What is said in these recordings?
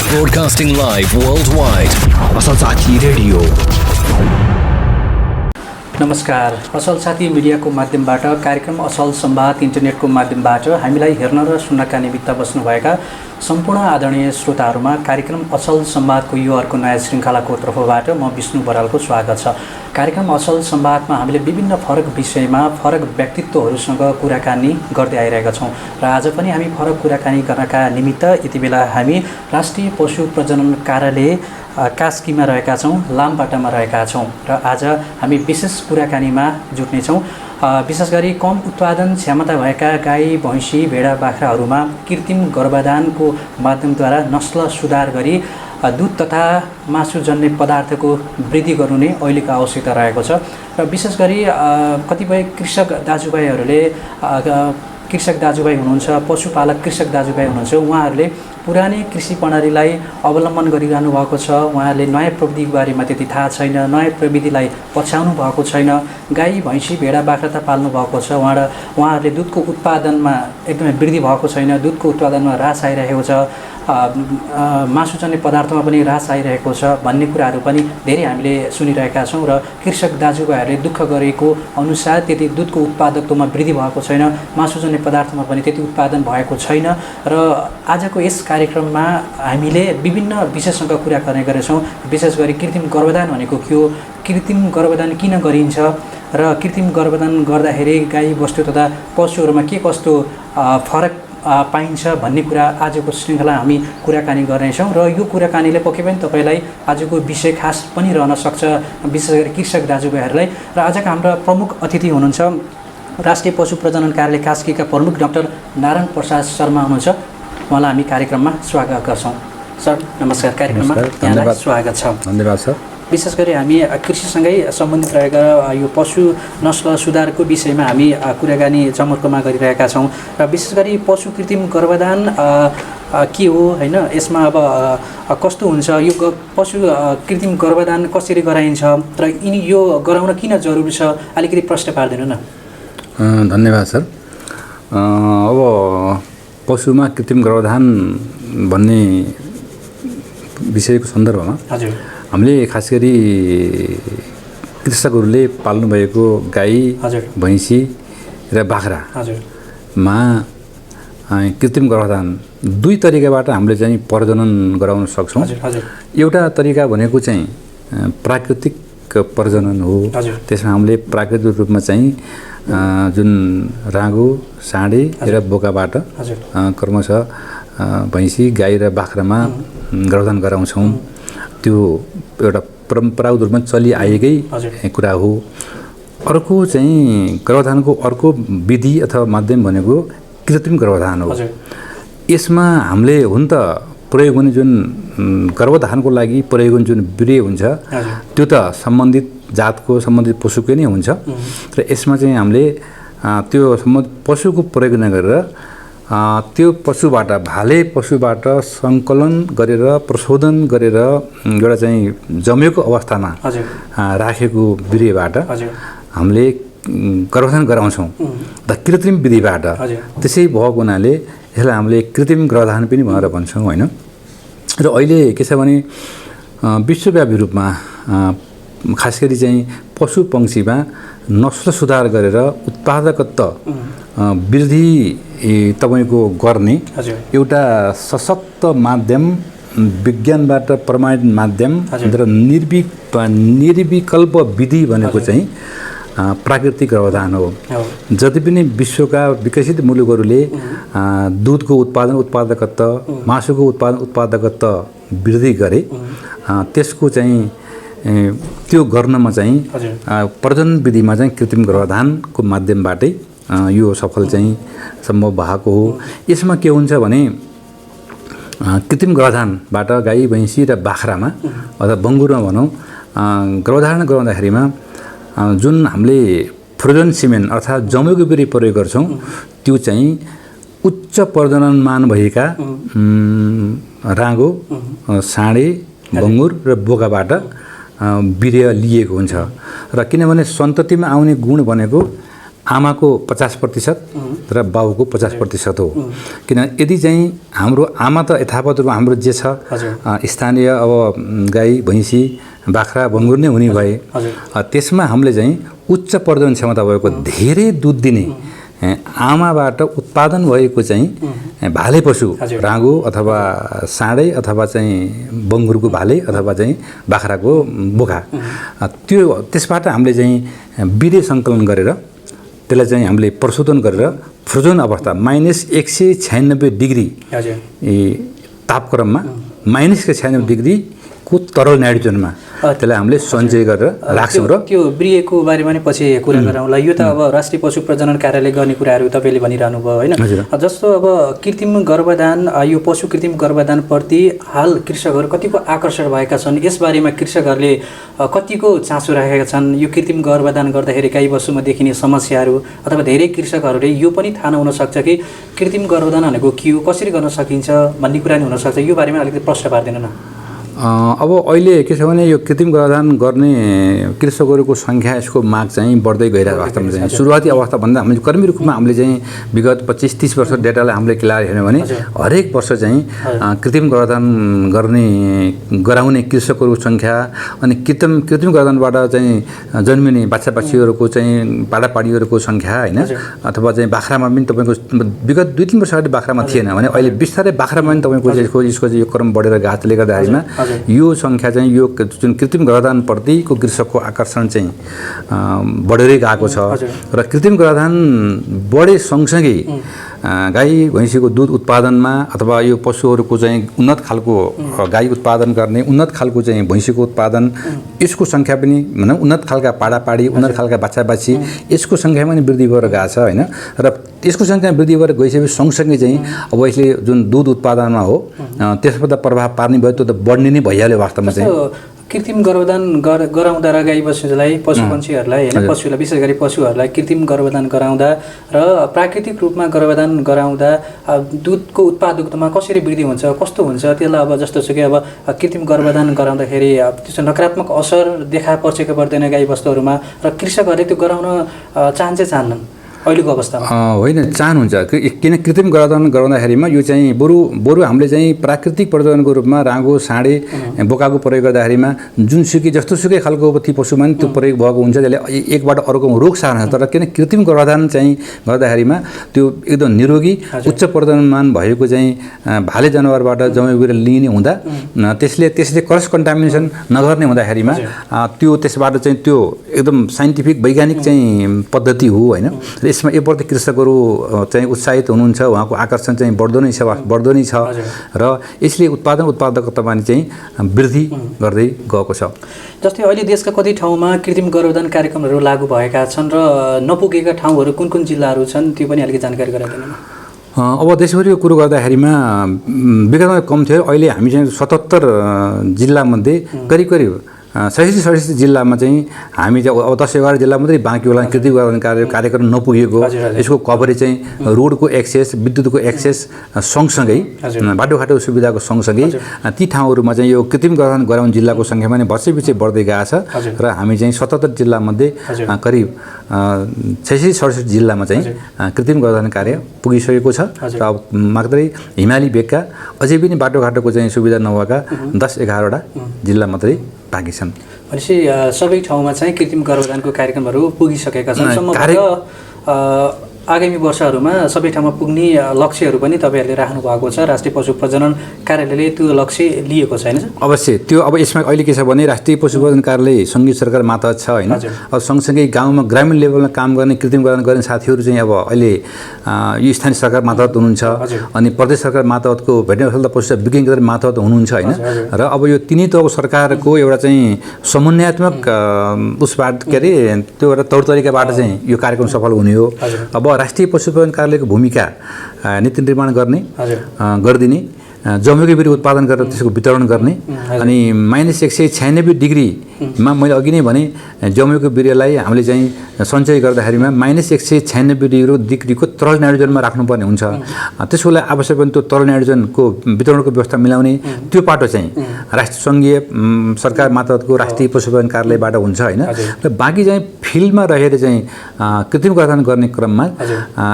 Broadcasting live worldwide. असल साथी radio. नमस्कार। असल साथी मिडियाको माध्यमबाट कार्यक्रम असल संवाद इन्टरनेटको माध्यमबाट हामीलाई हेर्न र सुन्नका निमित्त बस्नुभएका सम्पूर्ण आदरणीय श्रोताहरूमा कार्यक्रम असल संवादको यो अर्को नयाँ श्रृङ्खलाको तर्फबाट म विष्णु बरालको स्वागत छ। कार्यक्रम असल संवादमा हामीले विभिन्न फरक विषयमा फरक व्यक्तित्वहरूसँग कुराकानी गर्दै आइरहेका छौँ र आज पनि हामी फरक कुराकानी गर्नका निमित्त यति बेला हामी राष्ट्रिय पशु प्रजनन कार्यालय कास्कीमा रहेका छौँ, लामबाटामा रहेका छौँ र आज हामी विशेष कुराकानीमा जुट्नेछौँ। विशेष गरी कम उत्पादन क्षमता भएका गाई, भैँसी, भेडा, बाख्राहरूमा कृत्रिम गर्भाधानको माध्यमद्वारा नस्ल सुधार गरी दुध तथा मासुजन्य पदार्थको वृद्धि गर्नु नै अहिलेको आवश्यकता रहेको छ र विशेष गरी कतिपय कृषक दाजुभाइ हुनुहुन्छ, पशुपालक कृषक दाजुभाइ हुनुहुन्छ, उहाँहरूले पुरानै कृषि प्रणालीलाई अवलम्बन गरिरहनु भएको छ। उहाँहरूले नयाँ प्रविधिको बारेमा त्यति थाहा छैन, नयाँ प्रविधिलाई पछ्याउनु भएको छैन। गाई, भैँसी, भेडा, बाख्रा त पाल्नु भएको छ, उहाँहरूले दुधको उत्पादनमा एकदमै वृद्धि भएको छैन, दुधको उत्पादनमा ह्रास आइरहेको छ, मासुजन्य पदार्थमा पनि ह्रास आइरहेको छ भन्ने कुराहरू पनि धेरै हामीले सुनिरहेका छौँ र कृषक दाजुभाइहरूले दुःख गरेको अनुसार त्यति दुधको उत्पादकत्वमा वृद्धि भएको छैन, मासुजन्य पदार्थमा पनि त्यति उत्पादन भएको छैन र आजको यस कार्यक्रममा हामीले विभिन्न विषयसँग कुरा गर्ने गरेछौँ। विशेष गरी कृत्रिम गर्भाधान भनेको के हो, कृत्रिम गर्भाधान किन गरिन्छ र कृत्रिम गर्भाधान गर्दाखेरि गाई, बस्तु तथा पशुहरूमा के कस्तो फरक पाइन्छ भन्ने कुरा आजको श्रृङ्खला हामी कुराकानी गर्नेछौँ र यो कुराकानीले पक्कै पनि तपाईँलाई आजको विषय खास पनि रहन सक्छ, विशेष गरी कृषक दाजुभाइहरूलाई। र आजका हाम्रा प्रमुख अतिथि हुनुहुन्छ राष्ट्रिय पशु प्रजनन कार्यालय कास्कीका प्रमुख डाक्टर नारायण प्रसाद शर्मा हुनुहुन्छ। उहाँलाई हामी कार्यक्रममा स्वागत गर्छौँ। सर नमस्कार, कार्यक्रममा यहाँलाई स्वागत छ। धन्यवाद सर। विशेष गरी हामी कृषिसँगै सम्बन्धित रहेका यो पशु नस्ल सुधारको विषयमा हामी कुराकानी जमर्कोमा गरिरहेका छौँ र विशेष गरी पशु कृत्रिम गर्भाधान के हो हैन, यसमा अब कस्तो हुन्छ, यो पशु कृत्रिम गर्भाधान कसरी गराइन्छ र यो गराउन किन जरुरी छ, अलिकति प्रश्न पारिदिनु न। धन्यवाद सर। अब पशुमा कृत्रिम गर्भाधान भन्ने विषयको सन्दर्भमा हजुर हामीले खास गरी कृषकहरूले पाल्नुभएको गाई, भैँसी र बाख्रामा कृत्रिम गर्भाधान दुई तरिकाबाट हामीले चाहिँ प्रजनन गराउन सक्छौँ। एउटा तरिका भनेको चाहिँ प्राकृतिक प्रजनन हो। त्यसमा हामीले प्राकृतिक रूपमा चाहिँ जुन राँगो, साँडे र बोकाबाट क्रमशः भैँसी, गाई र बाख्रामा गर्भाधान गराउँछौँ। त्यो एउटा परम्परागत रूपमा चलिआएकै कुरा हो। अर्को चाहिँ गर्भाधानको अर्को विधि अथवा माध्यम भनेको कृत्रिम गर्भाधान हो। यसमा हामीले हुन त प्रयोग हुने जुन गर्भधानको लागि प्रयोग हुने जुन बिर्य हुन्छ त्यो त सम्बन्धित जातको, सम्बन्धित पशुकै नै हुन्छ र यसमा चाहिँ हामीले त्यो सम्बन्धित पशुको प्रयोग नगरेर त्यो पशुबाट, भाले पशुबाट सङ्कलन गरेर प्रशोधन गरेर एउटा चाहिँ जमेको अवस्थामा राखेको बिर्यबाट हामीले गर्भाधान गराउँछौँ र कृत्रिम विधिबाट। त्यसै भएको हुनाले यसलाई हामीले कृत्रिम गर्भाधान पनि भनेर भन्छौँ होइन। र अहिले के छ भने विश्वव्यापी रूपमा खास गरी चाहिँ पशु पक्षीमा नस्ल सुधार गरेर उत्पादकत्व वृद्धि तपाईँको गर्ने एउटा सशक्त माध्यम, विज्ञानबाट प्रमाणित माध्यम र निर्विकल्प विधि भनेको चाहिँ प्राकृतिक गर्भाधान हो। जति पनि विश्वका विकसित मुलुकहरूले दुधको उत्पादकत्व, मासुको उत्पादकत्व वृद्धि गरे, त्यसको चाहिँ त्यो गर्नमा चाहिँ प्रजनन विधिमा चाहिँ कृत्रिम गर्भाधानको माध्यमबाटै यो सफल चाहिँ सम्भव भएको हो। यसमा के हुन्छ भने कृत्रिम गर्भाधानबाट गाई, भैँसी र बाख्रामा अथवा बङ्गुरमा भनौँ गर्भाधान गराउँदाखेरिमा जुन हामीले फ्रोजन सिमेन अर्थात् जमेको बिर्य प्रयोग गर्छौँ त्यो चाहिँ उच्च प्रजननमान भएका राँगो, साँडे, बङ्गुर र बोकाबाट बिर्य लिएको हुन्छ र किनभने सन्ततिमा आउने गुण भनेको आमाको 50% र बाबुको 50% हो। किन यदि चाहिँ हाम्रो आमा त यथावत रूपमा हाम्रो जे छ स्थानीय अब गाई भैँसी बाख्रा बङ्गुर नै हुने भए त्यसमा हामीले चाहिँ उच्च प्रजनन क्षमता भएको धेरै दुध दिने आमाबाट उत्पादन भएको चाहिँ भाले पशु राँगो अथवा साँडै अथवा चाहिँ बङ्गुरको भाले अथवा चाहिँ बाख्राको बोका त्यो त्यसबाट हामीले चाहिँ वीर्य सङ्कलन गरेर त्यसलाई चाहिँ हामीले प्रशोधन गरेर फ्रोजन अवस्था -196 डिग्री तापक्रममा -196 डिग्रीको तरल नाइट्रोजनमा त्यसलाई हामीले सञ्चय गरेर राख्छौँ र त्यो ब्रिएको बारेमा नि पछि कुरा गरौँला। यो त अब राष्ट्रिय पशु प्रजनन कार्यालयले गर्ने कुराहरू तपाईँले भनिरहनु भयो होइन। जस्तो अब कृत्रिम गर्भधान यो पशु कृत्रिम गर्भधानप्रति हाल कृषकहरू कतिको आकर्षण भएका छन्, यसबारेमा कृषकहरूले कतिको चासो राखेका छन्? यो कृत्रिम गर्भधान गर्दाखेरि गाई बस्तुमा देखिने समस्याहरू अथवा धेरै कृषकहरूले यो पनि थाहा नहुन सक्छ कि कृत्रिम गर्भधान भनेको के हो, कसरी गर्न सकिन्छ भन्ने कुरा नि हुनसक्छ। यो बारेमा अलिकति प्रश्न पार्दैन न? अब अहिले के छ भने यो कृत्रिम गर्भधान गर्ने कृषकहरूको सङ्ख्या यसको माग चाहिँ बढ्दै गइरहेको अवस्थामा चाहिँ सुरुवाती अवस्थाभन्दा हामीले कर्मी रूपमा हामीले चाहिँ विगत 25-30 वर्ष डेटालाई हामीले क्लियर हेर्यौँ भने हरेक वर्ष चाहिँ कृत्रिम गर्भधान गराउने कृषकहरूको सङ्ख्या अनि कृत्रिम गर्भधानबाट चाहिँ जन्मिने बाछा बाछीहरूको चाहिँ पाडापाडीहरूको सङ्ख्या होइन अथवा चाहिँ बाख्रामा पनि तपाईँको विगत 2-3 वर्ष अगाडि बाख्रामा थिएन भने अहिले बिस्तारै बाख्रामा पनि तपाईँको यसको चाहिँ यो क्रम बढेर गएको त्यसले गर्दाखेरिमा यो सङ्ख्या चाहिँ यो जुन कृत्रिम गर्भधानप्रतिको कृषकको आकर्षण चाहिँ बढेरै गएको छ र कृत्रिम गर्भधान बढे सँगसँगै गाई भैँसीको दुध उत्पादनमा अथवा यो पशुहरूको चाहिँ उन्नत खालको गाई उत्पादन गर्ने उन्नत खालको चाहिँ भैँसीको उत्पादन यसको सङ्ख्या पनि भनौँ उन्नत खालका पाडापाडी उन्नत खालका बाछा बाछी यसको सङ्ख्या पनि वृद्धि भएर गएको छ होइन। र यसको सङ्ख्या वृद्धि भएर गइसकेपछि सँगसँगै चाहिँ अब यसले जुन दुध उत्पादनमा हो त्यसमा त प्रभाव पार्ने भयो, त्यो त बढ्ने नै भइहाल्यो वास्तवमा चाहिँ। कृत्रिम गर्भधान गराउँदा र गाई बस्तुलाई पशुपन्छीहरूलाई होइन पशुलाई विशेष गरी पशुहरूलाई कृत्रिम गर्भधान गराउँदा र प्राकृतिक रूपमा गर्भधान गराउँदा दुधको उत्पादकतामा कसरी वृद्धि हुन्छ, कस्तो हुन्छ त्यसलाई अब जस्तो छ कि अब कृत्रिम गर्भधान गराउँदाखेरि त्यस्तो नकारात्मक असर देखा पर्छ कि पर्दैन गाई बस्तुहरूमा र कृषकहरूले त्यो गराउन चाहन्छन् अहिलेको अवस्थामा? होइन, चाहनुहुन्छ किन कृत्रिम गर्भधान गराउँदाखेरिमा यो चाहिँ बरु हामीले चाहिँ प्राकृतिक प्रजननको रूपमा राँगो साँडे बोकाको प्रयोग गर्दाखेरिमा जुनसुकै जस्तोसुकै खालको ती पशुमा नि त्यो प्रयोग भएको हुन्छ, त्यसले एकबाट अर्को रोग सार्न। तर किन कृत्रिम गर्भधान चाहिँ गर्दाखेरिमा त्यो एकदम निरोगी उच्च प्रजननमान भएको चाहिँ भाले जनावरबाट जन्मेर लिने हुँदा त्यसले क्रस कन्टामिनेसन नगर्ने हुँदाखेरिमा त्यो त्यसबाट चाहिँ त्यो एकदम साइन्टिफिक वैज्ञानिक चाहिँ पद्धति हो होइन। यसमा योप्रति कृषकहरू चाहिँ उत्साहित हुनुहुन्छ, उहाँको आकर्षण चाहिँ बढ्दो नै छ र यसले उत्पादकतामा चाहिँ वृद्धि गर्दै गएको छ। जस्तै अहिले देशका कति ठाउँमा कृत्रिम गर्भधान कार्यक्रमहरू लागू भएका छन् र नपुगेका ठाउँहरू कुन कुन जिल्लाहरू छन् त्यो पनि अलिकति जानकारी गराइदिनु। अब देशभरिको कुरो गर्दाखेरिमा विगतमा कम थियो, अहिले हामी चाहिँ 77 जिल्लामध्ये करिब 67 जिल्लामा चाहिँ हामी चाहिँ अब 10-11 जिल्ला मात्रै बाँकी होला कृत्रिम गर्भधान कार्यक्रम नपुगेको। यसको कभरेज चाहिँ रोडको एक्सेस विद्युतको एक्सेस सँगसँगै बाटोघाटो सुविधाको सँगसँगै ती ठाउँहरूमा चाहिँ यो कृत्रिम गर्भधान गराउने जिल्लाको सङ्ख्यामा नै वर्षैपछि बढ्दै गएको छ र हामी चाहिँ 77 जिल्लामध्ये करिब 66-67 जिल्लामा चाहिँ कृत्रिम गर्भधान कार्य पुगिसकेको छ र अब मात्रै हिमाली भेगका अझै पनि बाटोघाटोको चाहिँ सुविधा नभएका 10-11वटा जिल्ला मात्रै बाँकी छन्। भनेपछि सबै ठाउँमा चाहिँ कृत्रिम गर्भधानको कार्यक्रमहरू पुगिसकेका छन्। आगामी वर्षहरूमा सबै ठाउँमा पुग्ने लक्ष्यहरू पनि तपाईँहरूले राख्नु भएको छ। राष्ट्रिय पशु प्रजनन कार्यालयले त्यो लक्ष्य लिएको छैन? अवश्य त्यो अब यसमा अहिले के छ भने राष्ट्रिय पशु प्रजनन कार्यालय सङ्घीय सरकार मातहत छ होइन। अब सँगसँगै गाउँमा ग्रामीण लेभलमा काम गर्ने कृत्रिम गर्भधान गर्ने साथीहरू चाहिँ अब अहिले यो स्थानीय सरकार मातहत हुनुहुन्छ अनि प्रदेश सरकार मातहतको भेटनेरी पशु विज्ञान केन्द्र मातहत हुनुहुन्छ होइन। र अब यो तिनै तहको सरकारको एउटा चाहिँ समन्वयात्मक उसबाट के अरे त्यो एउटा तौर तरिकाबाट चाहिँ यो कार्यक्रम सफल हुने हो। अब राष्ट्रिय पशु प्रजनन कार्यालयको भूमिका नीति निर्माण गर्ने गरिदिने जमेको बिरुवा उत्पादन गरेर त्यसको वितरण गर्ने अनि -196 डिग्री मा मैले अघि नै भने जमेको बिरुवालाई हामीले चाहिँ सञ्चय गर्दाखेरिमा -196 डिग्रीको तरल नाइट्रोजनमा राख्नुपर्ने हुन्छ। त्यसको लागि आवश्यक पनि त्यो तरल नाइट्रोजनको वितरणको व्यवस्था मिलाउने त्यो पाटो चाहिँ राष्ट्रिय सङ्घीय सरकार मातहतको राष्ट्रिय पशुपालन कार्यालयबाट हुन्छ होइन। र बाँकी चाहिँ फिल्डमा रहेर चाहिँ कृत्रिम गर्भधारण गर्ने क्रममा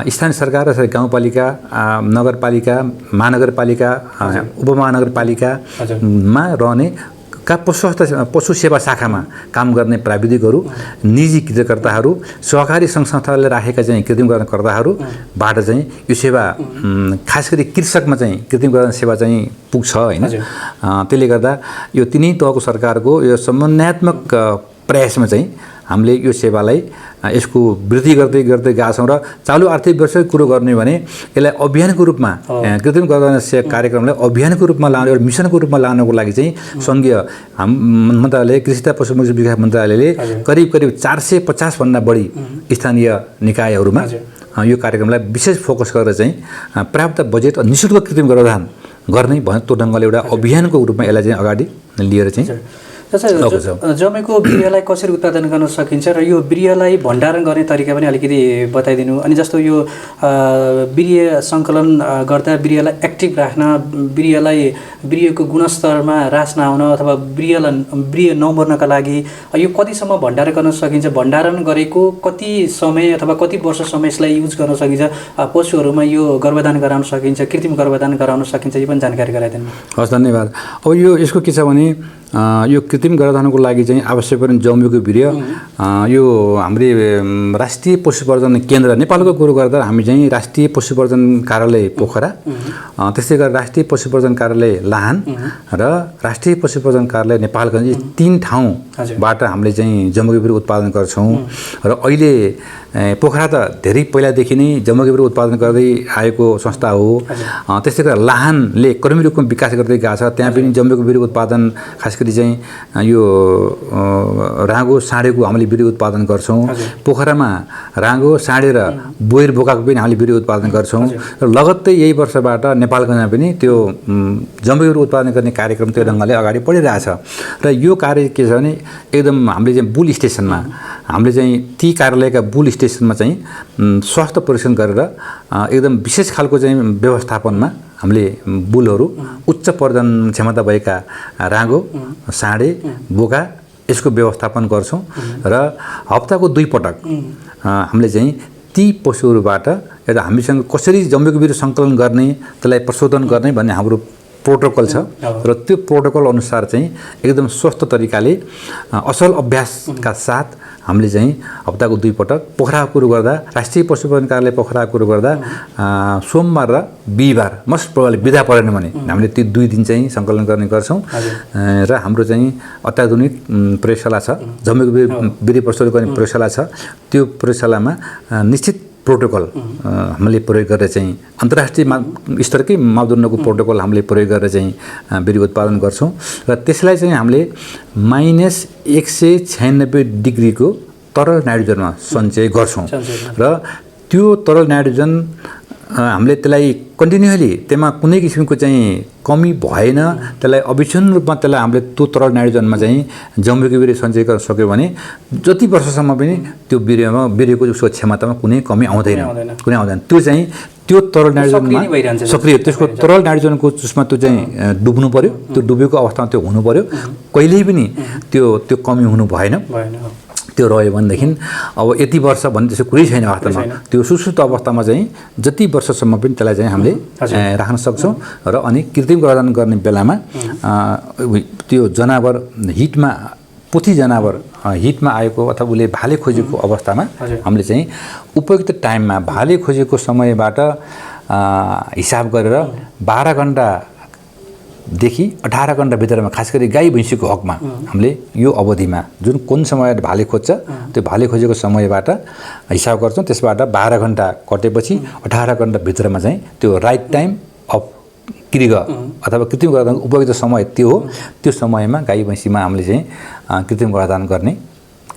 स्थानीय सरकार र गाउँपालिका, नगरपालिका, महानगरपालिका, उपमहानगरपालिकामा रहने पशु सेवा शाखामा काम गर्ने प्राविधिकहरू, निजी कृतिकर्ताहरू, सहकारी सङ्घ संस्थाले राखेका चाहिँ कृत्रिम गर्भधारणकर्ताहरूबाट चाहिँ यो सेवा खास गरी कृषकमा चाहिँ कृत्रिम गर्भधारण सेवा चाहिँ पुग्छ होइन। त्यसले गर्दा यो तिनै तहको सरकारको यो समन्वयात्मक प्रयासमा चाहिँ हामीले यो सेवालाई यसको वृद्धि गर्दै गर्दै गएका छौँ र चालु आर्थिक वर्षको कुरो गर्ने भने यसलाई अभियानको रूपमा कृत्रिम गर्भधारण कार्यक्रमलाई अभियानको रूपमा लाने एउटा मिसनको रूपमा लानको लागि चाहिँ सङ्घीय मन्त्रालय कृषि तथा पशुपक्षी विकास मन्त्रालयले करिब 450 भन्दा बढी स्थानीय निकायहरूमा यो कार्यक्रमलाई विशेष फोकस गरेर चाहिँ पर्याप्त बजेट निःशुल्क कृत्रिम गर्भधारण गर्ने भने त्यो ढङ्गले एउटा अभियानको रूपमा यसलाई चाहिँ अगाडि लिएर चाहिँ जमेको बिरुवालाई कसरी उत्पादन गर्न सकिन्छ र यो बिरुवालाई भण्डारण गर्ने तरिका पनि अलिकति बताइदिनु। अनि जस्तो यो बिरुवा सङ्कलन गर्दा बिरुवालाई एक्टिभ राख्न, बिरुवाको गुणस्तरमा ह्रास नआउन अथवा बिरुवा नमर्नका लागि यो कतिसम्म भण्डारण गर्न सकिन्छ, भण्डारण गरेको कति समय अथवा कति वर्ष समय यसलाई युज गर्न सकिन्छ, पशुहरूमा यो गर्भधान गराउन सकिन्छ, कृत्रिम गर्भधान गराउन सकिन्छ, यो पनि जानकारी गराइदिनु। हस्, धन्यवाद। अब यसको के छ भने यो कृत्रिम गर्भधारणको लागि चाहिँ आवश्यक पर्ने जमेको बिरुवा यो हामीले राष्ट्रिय पशुप्रजन केन्द्र नेपालको कुरो गर्दा हामी चाहिँ राष्ट्रिय पशुप्रजन कार्यालय पोखरा, त्यसै गरी राष्ट्रिय पशुप्रजन कार्यालय लाहान र राष्ट्रिय पशुप्रजन कार्यालय नेपालगञ्ज 3 ठाउँबाट हामीले चाहिँ जमेको बिरुवा उत्पादन गर्छौँ। र अहिले पोखरा त धेरै पहिलादेखि नै जमेको बिरुवा उत्पादन गर्दै आएको संस्था हो। त्यसै गरी लाहानले क्रमिक रूपमा विकास गर्दै गएको छ, त्यहाँ पनि जमेको बिरुवा उत्पादन खास गरी चाहिँ यो राँगो साँडेको हामीले बिरुवा उत्पादन गर्छौँ। पोखरामा राँगो साँडे र बोयर बोकाको पनि हामीले बिरुवा उत्पादन गर्छौँ। र लगत्तै यही वर्षबाट नेपालगञ्जमा पनि त्यो जमेको बिरुवा उत्पादन गर्ने कार्यक्रम त्यो ढङ्गले अगाडि बढिरहेछ। र यो कार्य के छ भने एकदम हामीले चाहिँ बुल स्टेसनमा हामीले चाहिँ ती कार्यालयका बुल स्टेसनमा चाहिँ स्वास्थ्य परीक्षण गरेर एकदम विशेष खालको चाहिँ व्यवस्थापनमा हामीले बुलहरू उच्च प्रजनन क्षमता भएका राँगो साँडे बोका यसको व्यवस्थापन गर्छौँ। र हप्ताको 2 पटक हामीले चाहिँ ती पशुहरूबाट एउटा हामीसँग कसरी जमेको बिरुवा सङ्कलन गर्ने, त्यसलाई प्रशोधन गर्ने भन्ने हाम्रो प्रोटोकल छ। र त्यो प्रोटोकल अनुसार चाहिँ एकदम स्वस्थ तरिकाले असल अभ्यासका साथ हामीले चाहिँ हप्ताको 2 पटक पोखराको कुरो गर्दा राष्ट्रिय पशुपालन कार्यालय पोखराको कुरो गर्दा सोमबार र बिहिबार मस्ट प्रोबब्ली बिदा परेन भने हामीले ती 2 दिन चाहिँ सङ्कलन गर्ने गर्छौँ। र हाम्रो चाहिँ अत्याधुनिक प्रयोगशाला छ, जमेको बिरुवा प्रशोधन गर्ने प्रयोगशाला छ। त्यो प्रयोगशालामा निश्चित प्रोटोकल हामीले प्रयोग गरेर चाहिँ अन्तर्राष्ट्रिय स्तरकै मापदण्डको प्रोटोकल हामीले प्रयोग गरेर चाहिँ बिरुवा उत्पादन गर्छौँ। र त्यसलाई चाहिँ हामीले -196 डिग्रीको तरल नाइट्रोजनमा सञ्चय गर्छौँ। र त्यो तरल नाइट्रोजन हामीले त्यसलाई कन्टिन्युअली त्यसमा कुनै किसिमको चाहिँ कमी भएन, त्यसलाई अविच्छिन्न रूपमा त्यसलाई हामीले त्यो तरल नाइट्रोजनमा चाहिँ जमेको बिरुवा सञ्चय गर्न सक्यो भने जति वर्षसम्म पनि त्यो बिरुवाको उसको क्षमतामा कुनै कमी आउँदैन। त्यो चाहिँ त्यो तरल नाइट्रोजनमा सक्रिय त्यसको तरल नाइट्रोजनको चुसमा त्यो चाहिँ डुब्नु पर्यो। त्यो डुबेको अवस्थामा त्यो हुनु पर्यो, कहिल्यै पनि त्यो कमी हुनु भएन। त्यो रह्यो भनेदेखि अब यति वर्ष भन्ने त्यसो कुरै छैन। वास्तवमा त्यो सुसुप्त अवस्थामा चाहिँ जति वर्षसम्म पनि त्यसलाई चाहिँ हामीले राख्न सक्छौँ। र अनि कृत्रिम गर्भधारण गर्ने बेलामा त्यो जनावर हिटमा पोथी जनावर हिटमा आएको अथवा उसले भाले खोजेको अवस्थामा हामीले चाहिँ उपयुक्त टाइममा भाले खोजेको समयबाट हिसाब गरेर 12 घण्टादेखि 18 घण्टाभित्रमा खास गरी गाई भैँसीको हकमा हामीले यो अवधिमा जुन कुन समय भाले खोज्छ त्यो भाले खोजेको समयबाट हिसाब गर्छौँ। त्यसबाट 12 घण्टा कटेपछि 18 घण्टाभित्रमा चाहिँ त्यो राइट टाइम अफ कृग अथवा कृत्रिम गर्भधारण उपयुक्त समय त्यो हो। त्यो समयमा गाई भैँसीमा हामीले चाहिँ कृत्रिम गर्भधारण गर्ने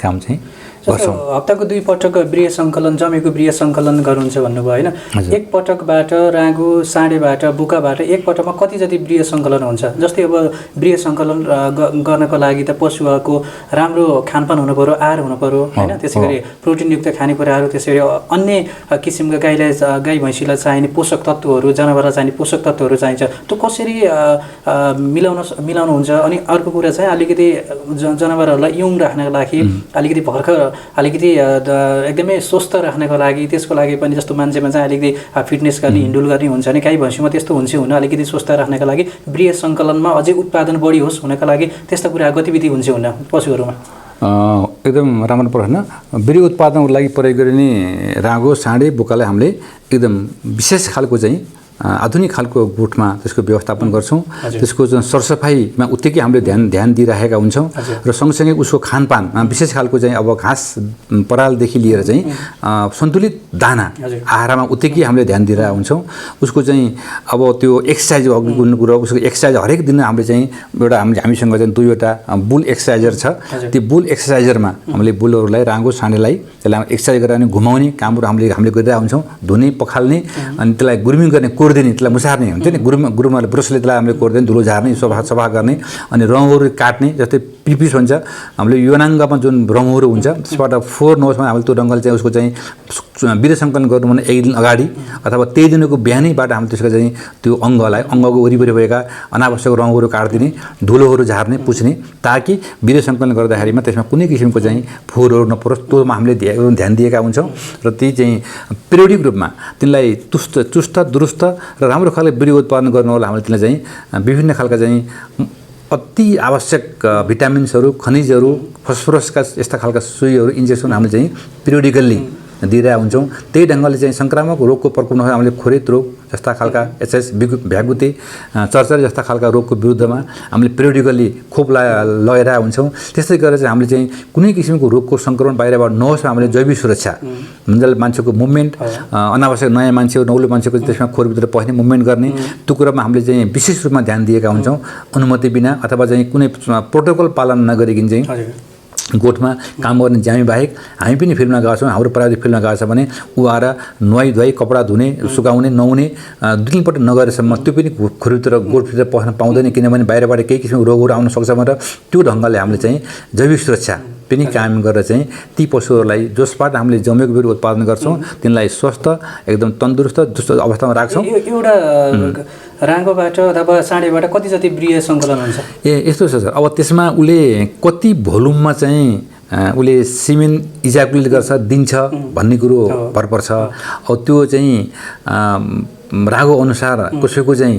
काम चाहिँ गर्छौँ। हप्ताको 2 पटक वृय सङ्कलन जमेको वृय सङ्कलन गर्नुहुन्छ भन्नुभयो होइन, एक पटकबाट राँगो साँडेबाट बुकाबाट एक पटकमा कति जति वृय सङ्कलन हुन्छ? जस्तै अब वृय सङ्कलन गर्नको लागि त पशुहरूको राम्रो खानपान हुनु पर्यो, आहार हुनु पर्यो होइन, त्यसै गरी प्रोटिनयुक्त खानेकुराहरू, त्यसै गरी अन्य किसिमका गाई भैँसीलाई चाहिने पोषक तत्त्वहरू, जनावरलाई चाहिने पोषक तत्त्वहरू चाहिन्छ, त्यो कसरी मिलाउनुहुन्छ? अनि अर्को कुरा चाहिँ अलिकति जनावरहरूलाई यङ राख्नको लागि, अलिकति भर्खर अलिकति एकदमै स्वस्थ राख्नको लागि, त्यसको लागि पनि जस्तो मान्छेमा चाहिँ अलिकति फिटनेस गर्ने, हिन्डुल गर्ने हुन्छ नि, गाई भैँसीमा त्यस्तो हुन्छ हुन, अलिकति स्वस्थ राख्नको लागि वृय सङ्कलनमा अझै उत्पादन बढी होस् हुनका लागि त्यस्ता कुरा गतिविधि हुन्छ हुन पशुहरूमा? एकदम राम्रो प्रश्न। वृय उत्पादनको लागि प्रयोग गरिने राँगो साँडे बुकालाई हामीले एकदम विशेष खालको चाहिँ आधुनिक खालको गोठमा त्यसको व्यवस्थापन गर्छौँ। त्यसको जुन सरसफाइमा उत्तिकै हामीले ध्यान दिइरहेका हुन्छौँ र सँगसँगै उसको खानपानमा विशेष खालको चाहिँ अब घाँस परालदेखि लिएर चाहिँ सन्तुलित दाना आहारमा उत्तिकै हामीले ध्यान दिइरहेका हुन्छौँ। उसको चाहिँ अब त्यो एक्सर्साइज अघिको कुरो, उसको एक्सर्साइज हरेक दिन हामीले चाहिँ एउटा हामीसँग चाहिँ 2वटा बुल एक्सर्साइजर छ। त्यो बुल एक्सर्साइजरमा हामीले बुलहरूलाई राँगो साँडेलाई त्यसलाई एक्सर्साइज गरेर घुमाउने कामहरू हामीले गरिरहेका हुन्छौँ। धुने पखाल्ने अनि त्यसलाई ग्रुमिङ गर्ने, कोर्दिने, त्यसलाई मुसार्ने हुन्छ नि, गुरुमाले ब्रसले त्यसलाई हामीले कोर्दिने, धुलो झार्ने, सफा गर्ने, अनि रौँहरू काट्ने। जस्तै पिपिस हुन्छ हामीले योनाङ्गमा जुन रौँहरू हुन्छ त्यसबाट 4 नोजमा हामीले त्यो रङ्गले चाहिँ उसको चाहिँ वृय सङ्कलन गर्नुभन्दा 1 दिन अगाडि अथवा 23 दिनको बिहानैबाट हामीले त्यसको चाहिँ त्यो अङ्गको वरिपरि भएका अनावश्यक रौँहरू काट्दिने, धुलोहरू झार्ने, पुछ्ने, ताकि वृय सङ्कलन गर्दाखेरिमा त्यसमा कुनै किसिमको चाहिँ फोहोरहरू नपरोस्, त्योमा हामीले ध्यान दिएका हुन्छौँ। र ती चाहिँ पिरियोडिक रूपमा तिनलाई चुस्त दुरुस्त र राम्रो खालको वृय उत्पादन गर्नु होला हामीले तिनलाई चाहिँ विभिन्न खालका चाहिँ अति आवश्यक भिटामिन्सहरू, खनिजहरू, फस्फोरसका यस्ता खालका सुईहरू, इन्जेक्सन हामीले चाहिँ पिरियोडिकल्ली दिइरहेका हुन्छौँ। त्यही ढङ्गले चाहिँ सङ्क्रामक रोगको प्रकोप नभए हामीले खोरेत रोग जस्ता खालका एचएस भ्यागुते चरचरी जस्ता खालका रोगको विरुद्धमा हामीले पिरियोडिकल्ली खोप लगाइरहेका हुन्छौँ। त्यस्तै गरेर चाहिँ हामीले चाहिँ कुनै किसिमको रोगको सङ्क्रमण बाहिरबाट नहोस् हामीले जैविक सुरक्षा जुन मान्छेको मुभमेन्ट, अनावश्यक नयाँ मान्छे नौलो मान्छेको त्यसमा खोरभित्र पस्ने मुभमेन्ट गर्ने, त्यो कुरामा हामीले चाहिँ विशेष रूपमा ध्यान दिएका हुन्छौँ। अनुमति बिना अथवा चाहिँ कुनै प्रोटोकल पालन नगरिकन चाहिँ गोठमा काम गर्ने ज्यामी बाहेक हामी पनि फिल्डमा गएको छौँ, हाम्रो प्राविधिक फिल्डमा गएको छ भने ऊ आएर नुहाई कपडा धुने, सुकाउने, नुहाउने 2 पल्ट नगरेसम्म त्यो पनि खोरभित्र गोठभित्र पस्न पाउँदैन, किनभने बाहिरबाट केही किसिमको रोगहरू आउन सक्छ भनेर त्यो ढङ्गले हामीले चाहिँ जैविक सुरक्षा पनि कायम गरेर चाहिँ ती पशुहरूलाई जसबाट हामीले जमेको वृय उत्पादन गर्छौँ तिनलाई स्वस्थ एकदम तन्दुरुस्त अवस्थामा राख्छौँ। एउटा राँगोबाट अथवा साँडेबाट कति जति वृय सङ्कलन हुन्छ? यस्तो छ सर, अब त्यसमा उसले कति भोल्युममा चाहिँ उसले सिमेन इजाकुलेट गर्छ दिन्छ भन्ने कुरो भर पर्छ। अब त्यो चाहिँ रागो अनुसार कसैको चाहिँ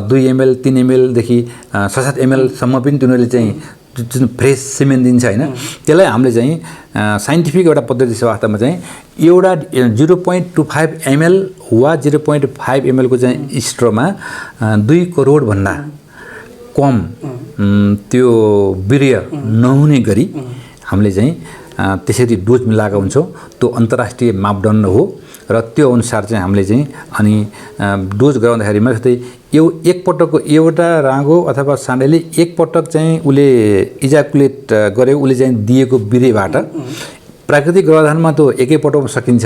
2 ml 3 mlदेखि 7 mlसम्म पनि तिनीहरूले चाहिँ जुन फ्रेस सिमेन्ट दिन्छ होइन, त्यसलाई हामीले चाहिँ साइन्टिफिक एउटा पद्धति छ वास्तवमा चाहिँ एउटा 0.25 ml वा 0.5 ml को चाहिँ स्ट्रोमा 2 करोडभन्दा कम त्यो वीर्य नहुने गरी हामीले चाहिँ त्यसरी डोज मिलाएका हुन्छौँ। त्यो अन्तर्राष्ट्रिय मापदण्ड हो र त्यो अनुसार चाहिँ हामीले चाहिँ अनि डोज गराउँदाखेरिमा जस्तै एक पटकको एउटा राँगो अथवा साँडेले एक पटक चाहिँ उसले इजाकुलेट गर्यो, उसले चाहिँ दिएको वीर्यबाट प्राकृतिक गर्भाधानमा त एकै पटकमा सकिन्छ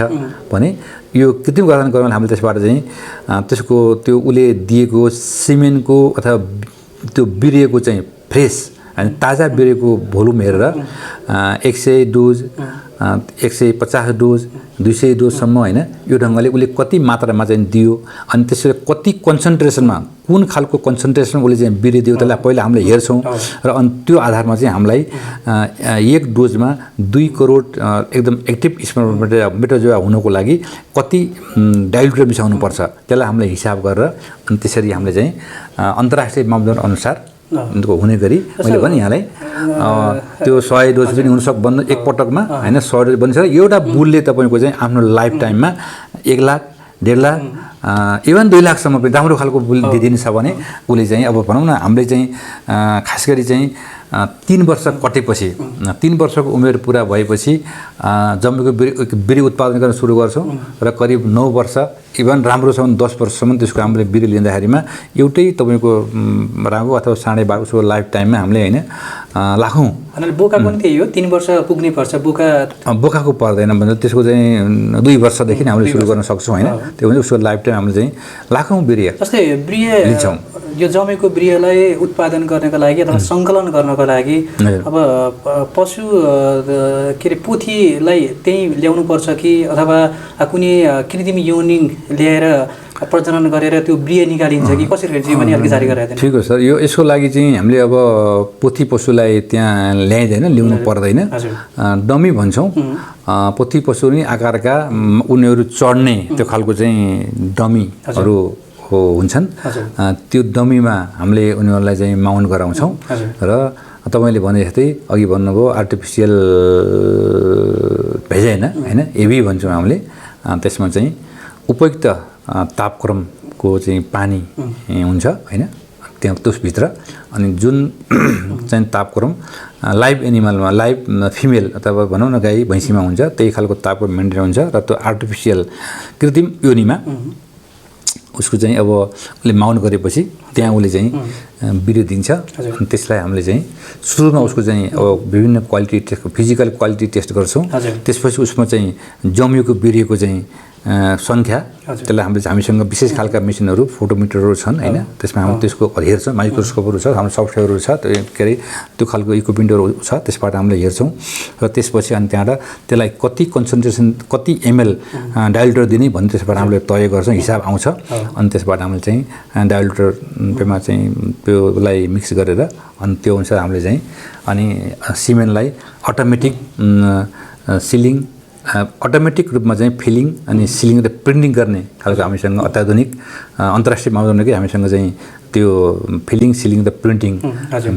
भने यो कृत्रिम गर्भाधान गर्नु हामीले त्यसबाट चाहिँ त्यसको त्यो उसले दिएको सिमेन्टको अथवा त्यो वीर्यको चाहिँ फ्रेस अनि ताजा वीर्यको भोल्युम हेरेर 100 डोज 150 डोज 200 डोजसम्म होइन, यो ढङ्गले उसले कति मात्रामा चाहिँ दियो अनि त्यसरी कति कन्सन्ट्रेसनमा कुन खालको कन्सन्ट्रेसन उसले चाहिँ वीर्य दियो त्यसलाई पहिला हामीले हेर्छौँ र अनि त्यो आधारमा चाहिँ हामीलाई एक डोजमा 2 करोड एकदम एक्टिभ स्पर्मेटोजोआ हुनको लागि कति डाइल्युटर मिसाउनुपर्छ त्यसलाई हामीले हिसाब गरेर अनि त्यसरी हामीले चाहिँ अन्तर्राष्ट्रिय मापदण्ड अनुसार हुने गरी मैले भने यहाँलाई त्यो 100 डोज पनि हुनसक्छ बन्द एक पटकमा होइन, 100 डोज बनिन्छ। एउटा बुलले तपाईँको चाहिँ आफ्नो लाइफ टाइममा 1 लाख 1.5 लाख इभन 2 लाखसम्म पनि राम्रो खालको दिदिन्छ भने उसले चाहिँ अब भनौँ न हामीले चाहिँ खास गरी चाहिँ 3 वर्ष कटेपछि 3 वर्षको उमेर पुरा भएपछि जम्बीको बिरी उत्पादन गर्न सुरु गर्छौँ र करिब 9 वर्ष इभन राम्रोसम्म 10 वर्षसम्म त्यसको हामीले बिरी लिँदाखेरिमा एउटै तपाईँको रागो अथवा 12.5 उसको लाइफ टाइममा हामीले होइन लाखौँ बोका पनि त्यही हो 3 वर्ष पुग्नै पर्छ बोकाको पर्दैन भने त्यसको चाहिँ 2 वर्षदेखि हामीले सुरु गर्न सक्छौँ होइन त्यो भने उसको लाइफ टाइम हामीले चाहिँ लाखौँ बिरिया जस्तै बिरिया लिन्छौँ यो जमेको बिरियालाई उत्पादन गर्नको लागि अथवा सङ्कलन गर्नको लागि अब पशु के अरे पोथीलाई त्यही ल्याउनु पर्छ कि अथवा कुनै कृत्रिम योनि ल्याएर प्रजनन गरेर त्यो बिहे निकालिन्छ कि कसरी चाहिँ पनि अलिक जारी गराइदिनु ठिक हो सर यो यसको लागि चाहिँ हामीले अब पोथी पशुलाई त्यहाँ ल्याइँदैन ल्याउनु पर्दैन डमी भन्छौँ पोथी पशु नै आकारका उनीहरू चढ्ने त्यो खालको चाहिँ डमीहरू हुन्छन् त्यो डमीमा हामीले उनीहरूलाई चाहिँ माउन्ट गराउँछौँ र तपाईँले भने जस्तै अघि भन्नुभयो आर्टिफिसियल भेजाइन होइन एभी भन्छौँ हामीले त्यसमा चाहिँ उपयुक्त तापक्रमको चाहिँ पानी हुन्छ होइन त्यहाँ त्यसभित्र अनि जुन चाहिँ तापक्रम लाइभ एनिमलमा लाइभ फिमेल अथवा भनौँ न गाई भैँसीमा हुन्छ त्यही खालको तापक्रम मेन्टेन हुन्छ र त्यो आर्टिफिसियल कृत्रिम योनिमा उसको चाहिँ अब उसले माउन्ट गरेपछि त्यहाँ उसले चाहिँ बिर्यो दिन्छ अनि त्यसलाई हामीले चाहिँ सुरुमा उसको चाहिँ अब विभिन्न quality test physical quality test गर्छौँ त्यसपछि उसमा चाहिँ जमिएको बिर्योको चाहिँ सङ्ख्या त्यसलाई हामीसँग विशेष खालका मेसिनहरू फोटोमिटरहरू छन् होइन त्यसमा हामी त्यसको हेर्छौँ माइक्रोस्कोपहरू छ हाम्रो सफ्टवेयरहरू छ के अरे त्यो खालको इक्विपमेन्टहरू छ त्यसबाट हामीले हेर्छौँ र त्यसपछि अनि त्यहाँबाट त्यसलाई कति कन्सन्ट्रेसन कति एमएल डाइल्युटर दिने भन्ने त्यसबाट हामीले तय गर्छौँ हिसाब आउँछ अनि त्यसबाट हामीले चाहिँ डाइल्युटरमा चाहिँ त्योलाई मिक्स गरेर अनि त्यो अनुसार हामीले चाहिँ अनि सिमेन्टलाई अटोमेटिक सिलिङ अटोमेटिक रूपमा चाहिँ फिलिङ अनि सिलिङ र प्रिन्टिङ गर्ने खालको हामीसँग अत्याधुनिक अन्तर्राष्ट्रिय मापदण्डकै हामीसँग चाहिँ त्यो फिलिङ सिलिङ र प्रिन्टिङ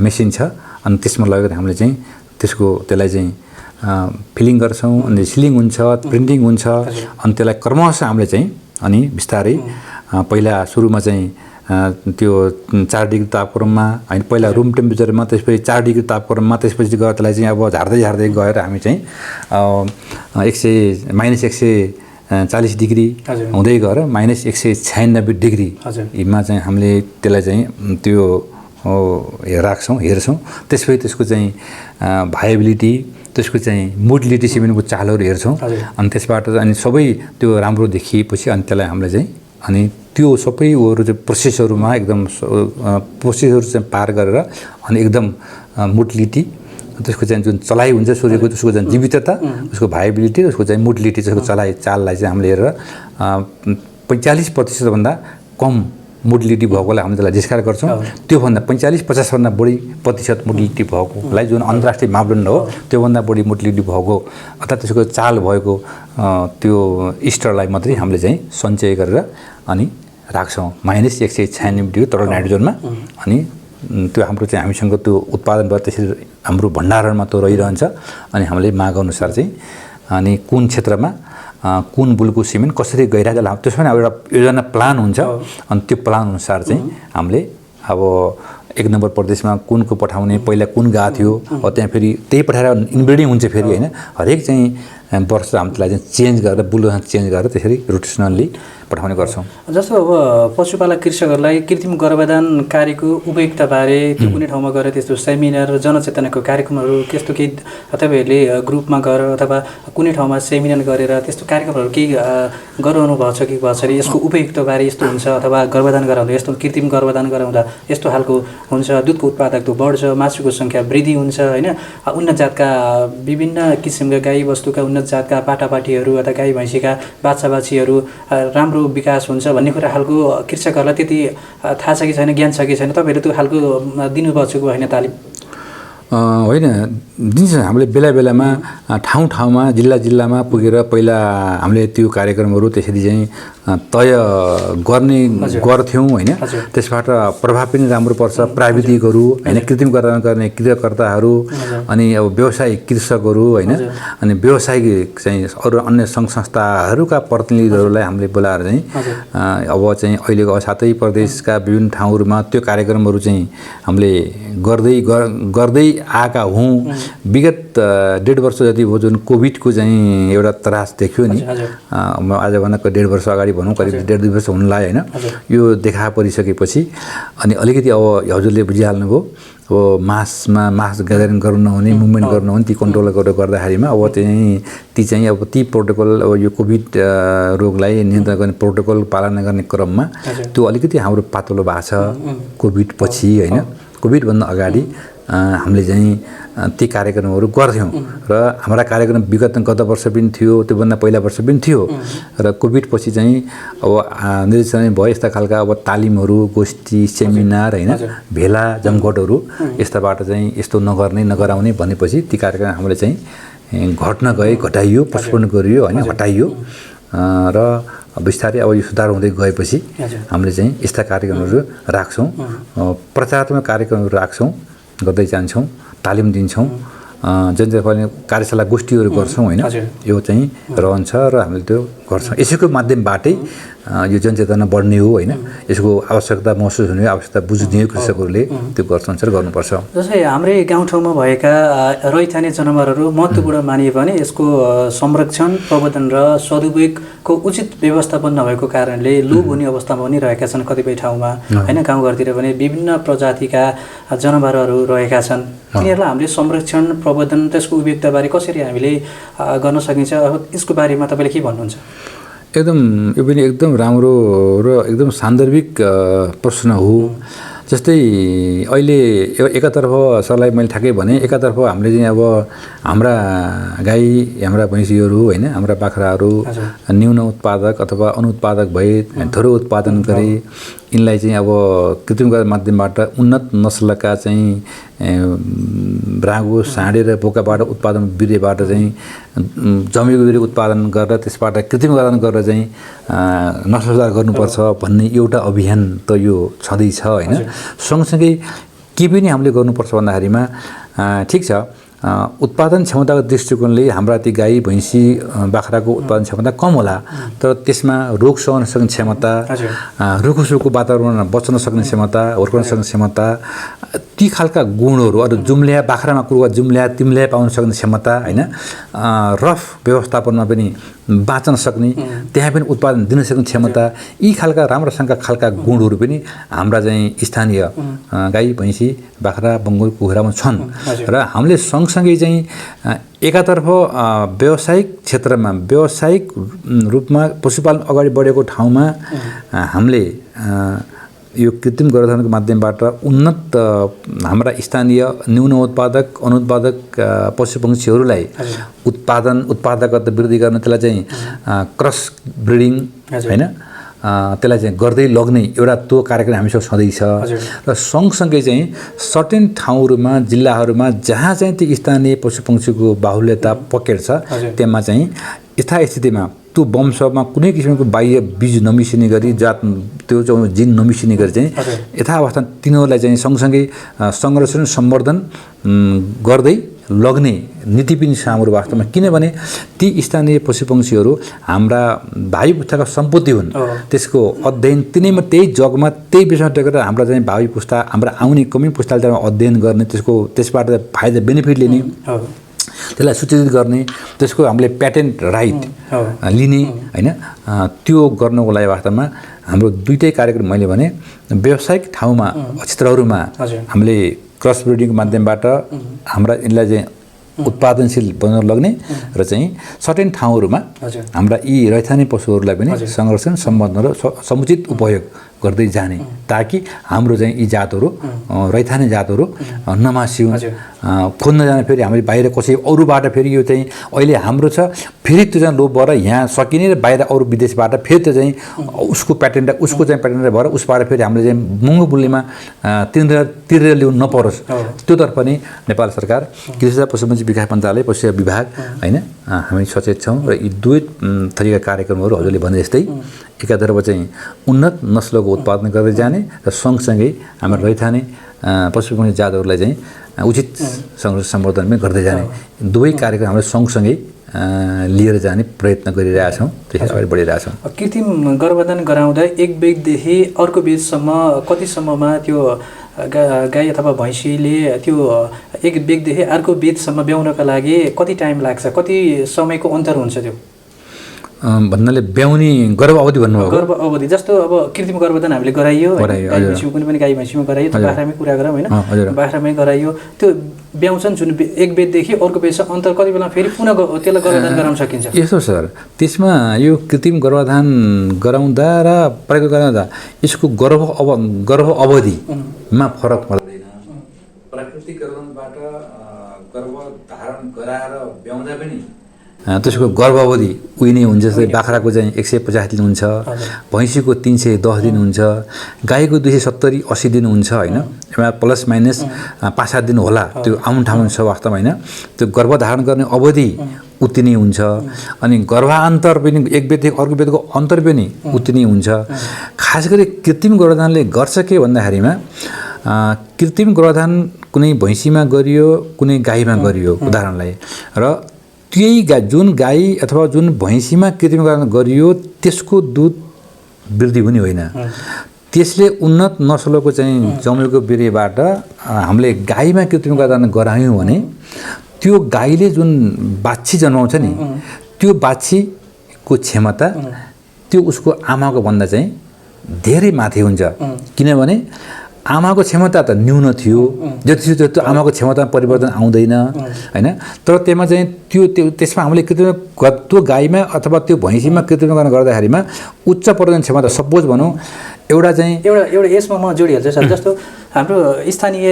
मेसिन छ अनि त्यसमा लगेर हामीले चाहिँ त्यसलाई चाहिँ फिलिङ गर्छौँ अनि सिलिङ हुन्छ प्रिन्टिङ हुन्छ अनि त्यसलाई क्रमशः हामीले चाहिँ अनि बिस्तारै पहिला सुरुमा चाहिँ त्यो 4 डिग्री तापक्रममा होइन पहिला रुम टेम्परेचरमा त्यसपछि 4 डिग्री तापक्रममा त्यसपछि गएर त्यसलाई चाहिँ अब झार्दै गएर हामी चाहिँ -140 डिग्री हुँदै गएर -196 डिग्रीमा चाहिँ हामीले त्यसलाई चाहिँ त्यो राख्छौँ हेर्छौँ त्यसपछि त्यसको चाहिँ भाइबिलिटी त्यसको चाहिँ मोटिलिटी सिमेन्टको चालहरू हेर्छौँ अनि त्यसबाट अनि सबै त्यो राम्रो देखिएपछि अनि त्यसलाई हामीले चाहिँ अनि त्यो सबै उहरू चाहिँ प्रोसेसहरूमा एकदम प्रोसेसहरू चाहिँ पार गरेर अनि एकदम मोटिलिटी त्यसको चाहिँ जुन चलाइ हुन्छ सूर्यको त्यसको चाहिँ जीवितता उसको भाइबिलिटी उसको चाहिँ मोटिलिटी त्यसको चाललाई चाहिँ हामीले हेरेर 45% भन्दा कम मोटिलिटी भएकोलाई हामी त्यसलाई डिस्कार्ड गर्छौँ त्योभन्दा 45-50 भन्दा बढी प्रतिशत मोटिलिटी भएकोलाई जुन अन्तर्राष्ट्रिय मापदण्ड हो त्योभन्दा बढी मोटिलिटी भएको अथवा त्यसको चाल भएको त्यो इस्टरलाई मात्रै हामीले चाहिँ सञ्चय गरेर अनि राख्छौँ -196 डिग्री तरल नाइट्रोजनमा अनि त्यो हाम्रो चाहिँ हामीसँग त्यो उत्पादन भएर त्यसरी हाम्रो भण्डारणमा त्यो रहिरहन्छ अनि हामीले मागअनुसार चाहिँ अनि कुन क्षेत्रमा कुन बुलको सिमेन्ट कसरी गइरहेको त्यसमा एउटा योजना प्लान हुन्छ अनि त्यो प्लान अनुसार चाहिँ हामीले अब 1 नम्बर प्रदेशमा कुनको पठाउने पहिला कुन गएको थियो अब त्यहाँ फेरि त्यही पठाएर इनब्रिडिङ हुन्छ फेरि होइन हरेक चाहिँ वर्ष हामी त्यसलाई चाहिँ चेन्ज गरेर बुलो चेन्ज गरेर त्यसरी रोटेसनली पठाउने गर्छौँ। जस्तो अब पशुपालक कृषकहरूलाई कृत्रिम गर्भधान कार्यको उपयुक्तबारे त्यो कुनै ठाउँमा गएर त्यस्तो सेमिनार जनचेतनाको कार्यक्रमहरू त्यस्तो केही तपाईँहरूले ग्रुपमा गएर अथवा कुनै ठाउँमा सेमिनार गरेर त्यस्तो कार्यक्रमहरू केही गराउनु भएको छ कि भएको छैन यसको उपयुक्तबारे यस्तो हुन्छ अथवा गर्भधान गराउँदा यस्तो कृत्रिम गर्भधान गराउँदा यस्तो खालको हुन्छ दुधको उत्पादकता बढ्छ मासुको सङ्ख्या वृद्धि हुन्छ होइन उन्नत जातका विभिन्न किसिमका गाई वस्तुका उन्नत जातका पाटापाटीहरू अथवा गाई भैँसीका बाछा-बाछीहरू राम्रो विकास हुन्छ भन्ने कुरा खालको कृषकहरूलाई त्यति थाहा छ कि छैन ज्ञान छ कि छैन तपाईँहरूले त्यो खालको दिनुभएको छ होइन तालिम होइन दिन्छ हामीले बेला बेलामा ठाउँ ठाउँमा जिल्लामा पुगेर पहिला हामीले त्यो कार्यक्रमहरू त्यसरी चाहिँ तय गर्थ्यौँ होइन त्यसबाट प्रभाव पनि राम्रो पर्छ प्राविधिकहरू होइन कृत्रिमकरण गर्ने कृषककर्ताहरू अनि अब व्यवसायिक कृषकहरू होइन अनि व्यवसायिक चाहिँ अरू अन्य सङ्घ संस्थाहरूका प्रतिनिधिहरूलाई हामीले बोलाएर चाहिँ अब चाहिँ अहिलेको सातै प्रदेशका विभिन्न ठाउँहरूमा त्यो कार्यक्रमहरू चाहिँ हामीले गर्दै आएका हौँ। विगत 1.5 वर्ष जति भयो जुन कोभिडको चाहिँ एउटा त्रास देखियो नि आजभन्दा 1.5 वर्ष अगाडि भनौँ करिब 1.5-2 वर्ष हुन लाग्यो होइन यो देखा परिसकेपछि अनि अलिकति अब हजुरले बुझिहाल्नुभयो अब मास ग्यादरिङ गर्नु नहुने मुभमेन्ट गर्नु नहुने ती कन्ट्रोल गर्दाखेरिमा अब चाहिँ अब ती प्रोटोकल अब यो कोभिड रोगलाई नियन्त्रण गर्ने प्रोटोकल पालना गर्ने क्रममा त्यो अलिकति हाम्रो पातलो भएको छ कोभिड पछि होइन कोभिडभन्दा अगाडि हामीले चाहिँ ती कार्यक्रमहरू गर्थ्यौँ र हाम्रा कार्यक्रम गत वर्ष पनि थियो त्योभन्दा पहिला वर्ष पनि थियो र कोभिड पछि चाहिँ अब निर्देशन भयो यस्ता खालका अब तालिमहरू गोष्ठी सेमिनार होइन भेला जमघटहरू यस्ताबाट चाहिँ यस्तो नगराउने भनेपछि ती कार्यक्रम हामीले चाहिँ घटाइयो पोस्टपोन गरियो होइन हटाइयो र बिस्तारै अब यो सुधार हुँदै गएपछि हामीले चाहिँ यस्ता कार्यक्रमहरू राख्छौँ प्रचारात्मक कार्यक्रमहरू राख्छौँ गर्दै जान्छौँ तालिम दिन्छौँ जनचेतना कार्यशाला गोष्ठीहरू गर्छौँ होइन यो चाहिँ रहन्छ र हामीले त्यो गर्छौँ यसैको माध्यमबाटै यो जनचेतना बढ्ने हो होइन यसको आवश्यकता महसुस हुने आवश्यकता बुझ्ने कृषकहरूले त्यो गर्छन् र गर्नुपर्छ। जस्तै हाम्रै गाउँठाउँमा भएका रैथाने जनावरहरू महत्त्वपूर्ण मानिए भने यसको संरक्षण प्रवर्धन र सदुपयोगको उचित व्यवस्थापन नभएको कारणले लोप हुने अवस्थामा पनि रहेका छन् कतिपय ठाउँमा होइन गाउँघरतिर पनि विभिन्न प्रजातिका जनावरहरू रहेका छन् तिनीहरूलाई हामीले संरक्षण प्रवर्धन त्यसको उपयुक्तबारे कसरी हामीले गर्न सकिन्छ यसको बारेमा तपाईँले के भन्नुहुन्छ? एकदम यो पनि एकदम राम्रो र एकदम सान्दर्भिक प्रश्न हो। जस्तै अहिले एकातर्फ सरलाई मैले ठ्याक्कै भने एकातर्फ हामीले चाहिँ अब हाम्रा गाई हाम्रा भैँसीहरू होइन हाम्रा बाख्राहरू न्यून उत्पादक अथवा अनुत्पादक भए थोरै उत्पादन गरे यिनलाई चाहिँ अब कृत्रिमका माध्यमबाट उन्नत नस्लका चाहिँ रागो साँडे र बोकाबाट उत्पादन बिरुवाबाट चाहिँ जमेको बिरुवा उत्पादन गरेर त्यसबाट कृत्रिमकरण गरेर चाहिँ नस्ल सुधार गर्नुपर्छ भन्ने एउटा अभियान त यो छँदैछ होइन। सँगसँगै के पनि हामीले गर्नुपर्छ भन्दाखेरिमा ठिक छ उत्पादन क्षमताको दृष्टिकोणले हाम्रा ती गाई भैँसी बाख्राको उत्पादन क्षमता कम होला तर त्यसमा रोग सहन सक्ने क्षमता रुखोसुखको वातावरणमा बच्न सक्ने क्षमता हुर्कन सक्ने क्षमता ती खालका गुणहरू अरू जुम्ल्या बाख्रामा कुरुवा जुम्ल्या तिम्ल्या पाउन सक्ने क्षमता होइन रफ व्यवस्थापनमा पनि बाँच्न सक्ने त्यहाँ पनि उत्पादन दिन सक्ने क्षमता यी खालका राम्रोसँग खालका गुणहरू पनि हाम्रा चाहिँ स्थानीय गाई भैँसी बाख्रा बङ्गुर कुखुरामा छन् र हामीले सँगसँगै चाहिँ एकातर्फ व्यावसायिक क्षेत्रमा व्यावसायिक रूपमा पशुपालन अगाडि बढेको ठाउँमा हामीले यो कृत्रिम गर्भधारणको माध्यमबाट उन्नत हाम्रा स्थानीय न्यून उत्पादक अनुत्पादक पशुपक्षीहरूलाई उत्पादकता वृद्धि गर्न त्यसलाई चाहिँ क्रस ब्रिडिङ होइन त्यसलाई चाहिँ गर्दै लग्ने एउटा त्यो कार्यक्रम हामीसँग छँदैछ र सँगसँगै चाहिँ सर्टेन ठाउँहरूमा जिल्लाहरूमा जहाँ चाहिँ ती स्थानीय पशुपक्षीको बाहुल्यता पकेट छ त्यसमा चाहिँ यथास्थितिमा त्यो वंशमा कुनै किसिमको बाह्य बीज नमिसिने गरी जात त्यो चाहिँ जिन नमिसिने गरी चाहिँ यथावस्था तिनीहरूलाई चाहिँ सँगसँगै संरक्षण सम्वर्धन गर्दै लग्ने नीति पनि छ हाम्रो वास्तवमा किनभने ती स्थानीय पशुपक्षीहरू हाम्रा भावी पुस्ताका सम्पत्ति हुन् त्यसको अध्ययन तिनैमा त्यही जगमा त्यही विषयमा टेकेर हाम्रा चाहिँ भावी पुस्ता हाम्रा आउने कमी पुस्ताले अध्ययन गर्ने त्यसबाट फाइदा बेनिफिट लिने त्यसलाई सूचित गर्ने त्यसको हामीले प्याटेन्ट राइट लिने होइन त्यो गर्नको लागि वास्तवमा हाम्रो दुईटै कार्यक्रम मैले भने व्यावसायिक ठाउँमा क्षेत्रहरूमा हामीले क्रस ब्रिडिङको माध्यमबाट हाम्रा यिनलाई चाहिँ उत्पादनशील बनाउन लग्ने र चाहिँ सर्टेन ठाउँहरूमा हाम्रा यी रैथाने पशुहरूलाई पनि संरक्षण सम्बन्धन र समुचित उपयोग गर्दै जाने ताकि हाम्रो चाहिँ यी जातहरू रैथाने जातहरू नमासिउन् खोज्न जान फेरि हामीले बाहिर कसै अरूबाट फेरि यो चाहिँ अहिले हाम्रो छ फेरि त्यो चाहिँ लोभ भएर यहाँ सकिने र बाहिर अरू विदेशबाट फेरि त्यो चाहिँ उसको प्याटेन्ट भएर उसबाट फेरि हामीले चाहिँ महँगो मूल्यमा तिरेर ल्याउनु नपरोस् त्योतर्फ पनि नेपाल सरकार कृषि तथा पशुपन्छी विकास मन्त्रालय पशु विभाग होइन हामी सचेत छौँ र यी दुवै थरीका कार्यक्रमहरू हजुरले भने जस्तै एकातर्फ चाहिँ उन्नत नस्लको उत्पादन गर्दै जाने र सँगसँगै हाम्रो रैथाने पशुपक्षी जातहरूलाई चाहिँ उचित संवर्धन पनि गर्दै जाने दुवै कार्यक्रम हामीले सँगसँगै लिएर जाने प्रयत्न गरिरहेछौँ त्यसरी अगाडि बढिरहेछौँ। कृत्रिम गर्भधान गराउँदा एक वेगदेखि अर्को वेगसम्म कति सम्ममा त्यो गाई अथवा भैँसीले त्यो एक वेगदेखि अर्को वेगसम्म ब्याउनका लागि कति टाइम लाग्छ, कति समयको अन्तर हुन्छ त्यो भन्नाले ब्याउने गर्भ अवधि भन्नुभयो? गर्भ अवधि जस्तो अब कृत्रिम गर्भधान हामीले गराइयो कुनै पनि गाई भैँसीमा गराइयो त्यो बाख्रामै कुरा गरौँ होइन, बाख्रामै गराइयो त्यो ब्याउँछन् जुन एक बेददेखि अर्को बेदसम्म अन्तर कति बेला फेरि पुनः त्यसलाई गर्भधान गराउन सकिन्छ? यस्तो सर, त्यसमा यो कृत्रिम गर्भधान गराउँदा र प्राकृतिक गराउँदा यसको गर्भ अवधिमा फरक पर्दैन। प्राकृतिक गर्भधानबाट गर्भधारण गराएर ब्याउँदा पनि त्यसको गर्भ अवधि उही नै हुन्छ। जस्तै बाख्राको चाहिँ 150 दिन हुन्छ, भैँसीको 310 दिन हुन्छ, गाईको 270-80 दिन हुन्छ होइन, यसमा प्लस माइनस 5-7 दिन होला, त्यो आउन ठाउँ छ वास्तवमा होइन। त्यो गर्भधारण गर्ने अवधि उति नै हुन्छ अनि गर्भान्तर पनि एक बेददेखि अर्को बेदको अन्तर पनि उति नै हुन्छ। खास गरी कृत्रिम गर्भधानले गर्छ के भन्दाखेरिमा कृत्रिम गर्भधान कुनै भैँसीमा गरियो कुनै गाईमा गरियो उदाहरणलाई, र त्यही जुन गाई अथवा जुन भैँसीमा कृत्रिम गर्भधान गरियो त्यसको दुध वृद्धि हुने होइन। त्यसले उन्नत नस्लको चाहिँ जमेको बिरेबाट हामीले गाईमा कृत्रिम गर्भधान गरायौँ भने त्यो गाईले जुन बाछी जन्माउँछ नि त्यो बाछीको क्षमता त्यो उसको आमाको भन्दा चाहिँ धेरै माथि हुन्छ। किनभने आमाको क्षमता त न्यून थियो, जति थियो त्यो आमाको क्षमतामा परिवर्तन आउँदैन होइन। तर त्यसमा चाहिँ त्यसमा हामीले कृत्रिम त्यो गाईमा अथवा त्यो भैँसीमा कृत्रिम गर्दाखेरिमा उच्च प्रजनन क्षमता सपोज भनौँ एउटा यसमा म जोडिहाल्छु सर। जस्तो हाम्रो स्थानीय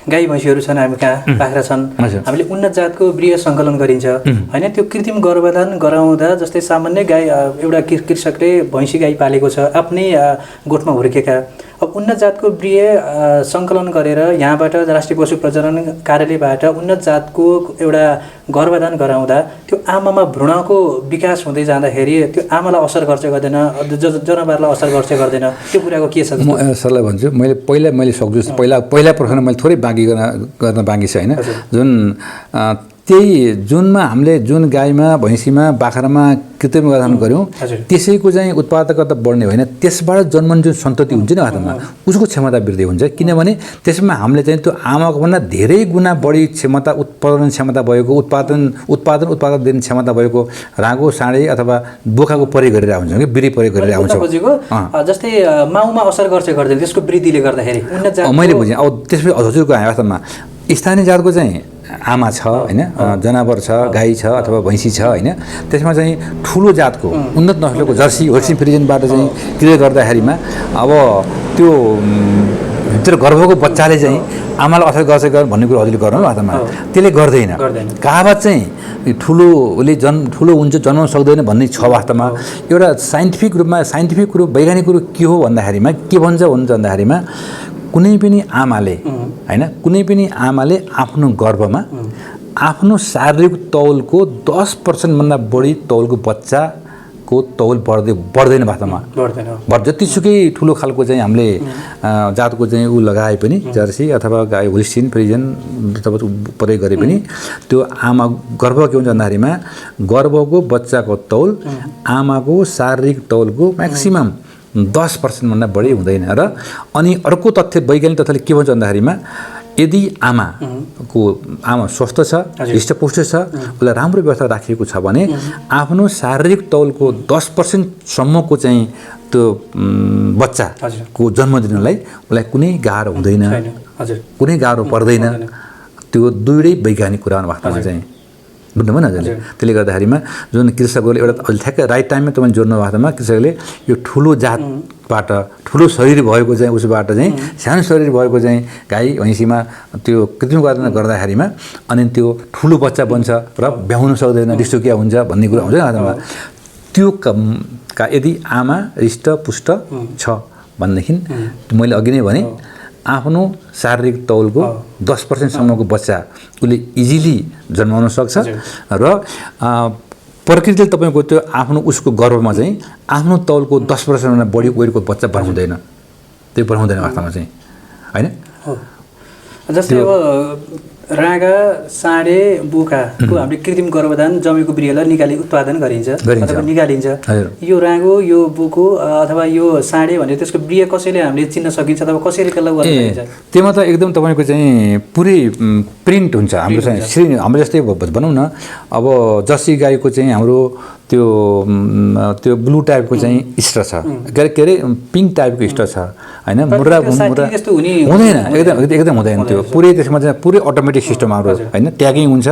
गाई भैँसीहरू छन्, हामी कहाँ बाख्रा छन्, हामीले उन्नत जातको ब्रिय सङ्कलन गरिन्छ होइन। त्यो कृत्रिम गर्भधान गराउँदा जस्तै सामान्य गाई एउटा कृषकले भैँसी गाई पालेको छ आफ्नै गोठमा हुर्केका, अब उन्नत जातको ब्रिय सङ्कलन गरेर यहाँबाट राष्ट्रिय पशु प्रजनन कार्यालयबाट उन्नत जातको एउटा गर्भधान गराउँदा त्यो आमामा भ्रूणको विकास हुँदै जाँदाखेरि त्यो आमालाई असर गर्छ गर्दैन, जनावरलाई असर गर्छ गर्दैन, त्यो कुराको के छ? म सरलाई भन्छु, मैले सक्छु पहिला प्रश्न मैले थोरै बाँकी गर्न बाँकी छ होइन। जुन त्यही जुनमा हामीले जुन गाईमा भैँसीमा बाख्रामा कृत्रिम गर्भधान गऱ्यौँ त्यसैको चाहिँ उत्पादकता बढ्ने होइन, त्यसबाट जन्मने जुन सन्तति हुन्छ नि हातमा उसको क्षमता वृद्धि हुन्छ। किनभने त्यसमा हामीले चाहिँ त्यो आमाको भन्दा धेरै गुणा बढी क्षमता उत्पादन क्षमता भएको उत्पादन दिने क्षमता भएको रागो साँडे अथवा बोकाको प्रयोग गरेर आउँछौँ कि बिरी प्रयोग गरेर आउँछौँ। जस्तै माउमा असर गर्छ गर्दैन त्यसको वृद्धिले गर्दाखेरि मैले बुझेँ। अब त्यसपछि हजुरको वास्तवमा स्थानीय जातको चाहिँ आमा छ होइन, जनावर छ, गाई छ अथवा भैँसी छ होइन, त्यसमा चाहिँ ठुलो जातको उन्नत नस्लको जर्सी होल्स्टिन फ्रिजियनबाट चाहिँ क्रिया गर्दाखेरिमा अब त्यो भित्र गर्भको बच्चाले चाहिँ आमालाई असर गर्छ भन्ने कुरो हजुरले गर्नु वास्तवमा त्यसले गर्दैन। कहावत चाहिँ ठुलो हुन्छ जन्माउन सक्दैन भन्ने छ वास्तवमा। एउटा साइन्टिफिक कुरो वैज्ञानिक कुरो के हो भन्दाखेरिमा के भन्छ भन्दाखेरिमा कुनै पनि आमाले आफ्नो गर्भमा आफ्नो शारीरिक तौलको 10% बढी तौलको बच्चाको तौल बढ्दैन वास्तवमा। जतिसुकै ठुलो खालको चाहिँ हामीले जातको चाहिँ ऊ लगाए पनि जर्सी अथवा गाई होल्स्टिन फ्रिजियन अथवा प्रयोग गरे पनि त्यो आमा गर्भ के हुन्छ भन्दाखेरिमा गर्भको बच्चाको तौल आमाको शारीरिक तौलको म्याक्सिमम 10% बढी हुँदैन। र अनि अर्को तथ्य वैज्ञानिक तथ्यले के भन्छ भन्दाखेरिमा यदि आमा स्वस्थ छ, हृष्टपुष्ट छ, उसलाई राम्रो व्यवस्था राखिएको छ भने आफ्नो शारीरिक तौलको 10% चाहिँ त्यो बच्चाको जन्म दिनलाई उसलाई कुनै गाह्रो हुँदैन, कुनै गाह्रो पर्दैन। त्यो दुईटै वैज्ञानिक कुरा वास्तवमा चाहिँ बुझ्नुभयो नि हजुरले त्यसले गर्दाखेरिमा जुन कृषकहरूले एउटा अहिले ठ्याक्कै राइट टाइममा तपाईँले जोड्नु भएको कृषकले यो ठुलो जातबाट ठुलो शरीर भएको चाहिँ उसबाट चाहिँ सानो शरीर भएको चाहिँ गाई भैँसीमा त्यो कृत्रिम उत्पादन गर्दाखेरिमा अनि त्यो ठुलो बच्चा बन्छ र ब्याउन सक्दैन डिस्टोकिया हुन्छ भन्ने कुरा हुन्छ नि त्यो यदि आमा हृष्टपुष्ट छ भनेदेखि मैले अघि नै भने आफ्नो शारीरिक तौलको 10% सम्मको बच्चा उसले इजिली जन्माउन सक्छ र प्रकृतिले तपाईँको त्यो आफ्नो उसको गर्भमा चाहिँ आफ्नो तौलको 10% भन्दा बढी वेटको बच्चा बनाउँदैन त्यो बनाउँदैन वास्तवमा चाहिँ हैन जस्तै अब रागा साँडे बोकाको हामीले कृत्रिम गर्भधान जमेको बिर्यालाई उत्पादन गरिन्छ अथवा निकालिन्छ यो रागो यो बोको अथवा यो साँडे भने त्यसको बिर्या कसैले हामीले चिन्न सकिन्छ अथवा कसैले त्यसलाई गर्न सकिन्छ त्यसमा त एकदम तपाईँको चाहिँ पुरै प्रिन्ट हुन्छ हाम्रो चाहिँ हाम्रो जस्तै भनौँ न अब जर्सी गाईको चाहिँ हाम्रो त्यो ब्लू टाइपको चाहिँ स्टर छ के अरे पिङ्क टाइपको स्टर छ हैन मुर्रा हुँदैन एकदम हुँदैन त्यो पुरै त्यसमा चाहिँ पुरै अटोमेटिक सिस्टम हाम्रो हैन ट्यागिङ हुन्छ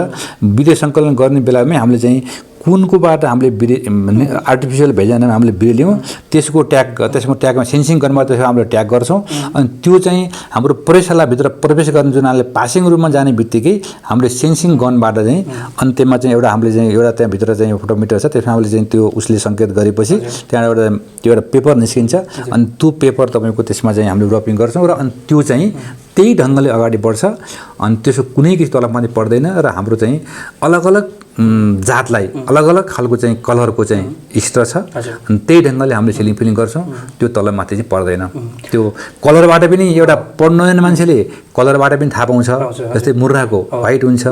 बिर्य सङ्कलन गर्ने बेलामै हामीले चाहिँ कुनकोबाट हामीले आर्टिफिसियल भेजानमा हामीले बिर्य लियौँ त्यसको ट्यागमा सेन्सिङ गर्नबाट हामीले ट्याग गर्छौँ अनि त्यो चाहिँ हाम्रो प्रयोगशालाभित्र प्रवेश गर्ने जुन हामीले पासिङ रुममा जाने बित्तिकै हामीले सेन्सिङ गनबाट चाहिँ अन्त्यमा चाहिँ एउटा हामीले चाहिँ एउटा त्यहाँभित्र चाहिँ फोटोमिटर छ त्यसमा हामीले चाहिँ त्यो उसले सङ्केत गरेपछि त्यहाँबाट त्यो एउटा पेपर निस्किन्छ अनि त्यो पेपर तपाईँको त्यसमा चाहिँ हामीले रपिङ गर्छौँ र अनि त्यो चाहिँ त्यही ढङ्गले अगाडि बढ्छ अनि त्यसको कुनै किसिम तलमाथि पर्दैन र हाम्रो चाहिँ अलग अलग जातलाई अलग अलग खालको चाहिँ कलरको चाहिँ स्टर छ अनि त्यही ढङ्गले हामीले सिलिङ फिलिङ गर्छौँ त्यो तलमाथि चाहिँ पर्दैन त्यो कलरबाट पनि एउटा पढ्न मान्छेले कलरबाट पनि थाहा पाउँछ जस्तै मुर्राको व्हाइट हुन्छ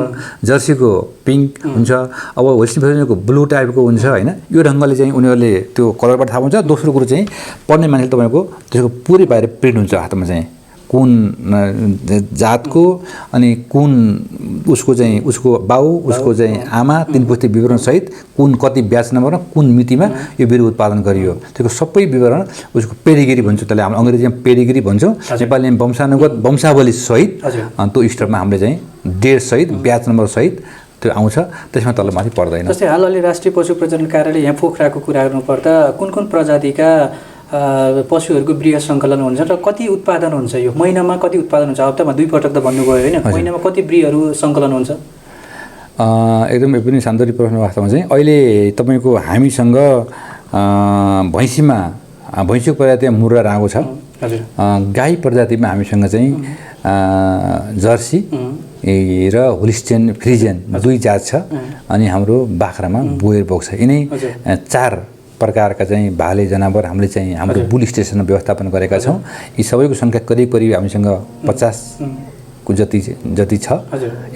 जर्सीको पिङ्क हुन्छ अब वेस्ट भेर्जिनियाको ब्लू टाइपको हुन्छ हैन यो ढङ्गले चाहिँ उनीहरूले त्यो कलरबाट थाहा पाउँछ दोस्रो कुरो चाहिँ पढ्ने मान्छेले तपाईँको त्यसको पुरै बाहिर प्रिन्ट हुन्छ हातमा चाहिँ कुन जातको अनि कुन उसको बाउ उसको चाहिँ आमा तीन पुस्ते विवरण सहित कुन कति ब्याच नम्बरमा कुन मितिमा यो बिरुवा उत्पादन गरियो त्यसको सबै विवरण उसको पेडिगिरी भन्छौँ त्यसलाई हामी अङ्ग्रेजीमा पेडिगिरी भन्छौँ नेपालीमा वंशानुगत वंशावली सहित त्यो स्टरमा हामीले चाहिँ डेट सहित ब्याच नम्बर सहित त्यो आउँछ त्यसमा तलमाथि पर्दैन जस्तै हाल अलि राष्ट्रिय पशु प्रजनन कार्यालय यहाँ पोखराको कुरा गर्नुपर्दा कुन प्रजातिका पशुहरूको बिर्या सङ्कलन हुन्छ र कति उत्पादन हुन्छ यो महिनामा कति उत्पादन हुन्छ हप्तामा 2 पटक त भन्नुभयो होइन महिनामा कति बिर्याहरू सङ्कलन हुन्छ एकदम यो पनि शान्तरी प्रश्न वास्तवमा चाहिँ अहिले तपाईँको हामीसँग भैँसीको प्रजातिमा मुर्रा रागो छ गाई प्रजातिमा हामीसँग चाहिँ जर्सी र होलिस्टियन फ्रिजियन 2 जात छ अनि हाम्रो बाख्रामा बोयर बोक्छ यिनै 4 प्रकारका चाहिँ भाले जनावर हामीले चाहिँ हाम्रो बुल स्टेसनमा व्यवस्थापन गरेका छौँ यी सबैको सङ्ख्या करिब हामीसँग 50 को जति छ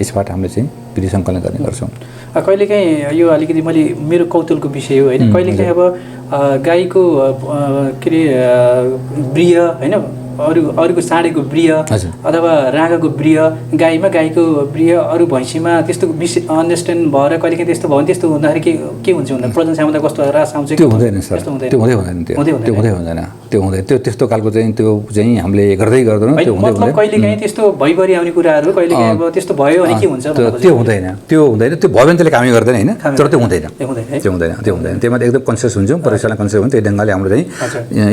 यसबाट हामीले चाहिँ बिर्या सङ्कलन गर्ने गर्छौँ कहिलेकाहीँ यो अलिकति मैले मेरो कौतुलको विषय हो होइन कहिलेकाहीँ अब गाईको के अरे बिर्या होइन अरूको साँडेको बिर्या अथवा रागाको बिर्या गाईको बिर्या अरू भैँसीमा त्यस्तो अन्डरस्ट्यान्ड भएर कहिलेकाहीँ त्यस्तो भयो भने त्यस्तो हुँदाखेरि के हुन्छ भन्दा प्रजन क्षमता कस्तो ह्रास आउँछ त्यो हुँदैन सर त्यो हुँदैन त्यो हुँदैन त्यस्तो खालको चाहिँ त्यो चाहिँ हामीले गर्दैनौँ त्यो हुँदैन कहिलेकाहीँ त्यस्तो भइगरी आउने कुराहरू कहिलेकाहीँ अब त्यस्तो भयो भने के हुन्छ त्यो हुँदैन त्यो भयो भने त्यसले कामै गर्दैन होइन तर त्यो हुँदैन त्यसमा एकदम कन्सियस हुन्छौँ प्रयोगशाला कन्सियस हुन्छ त्यही ढङ्गले हाम्रो चाहिँ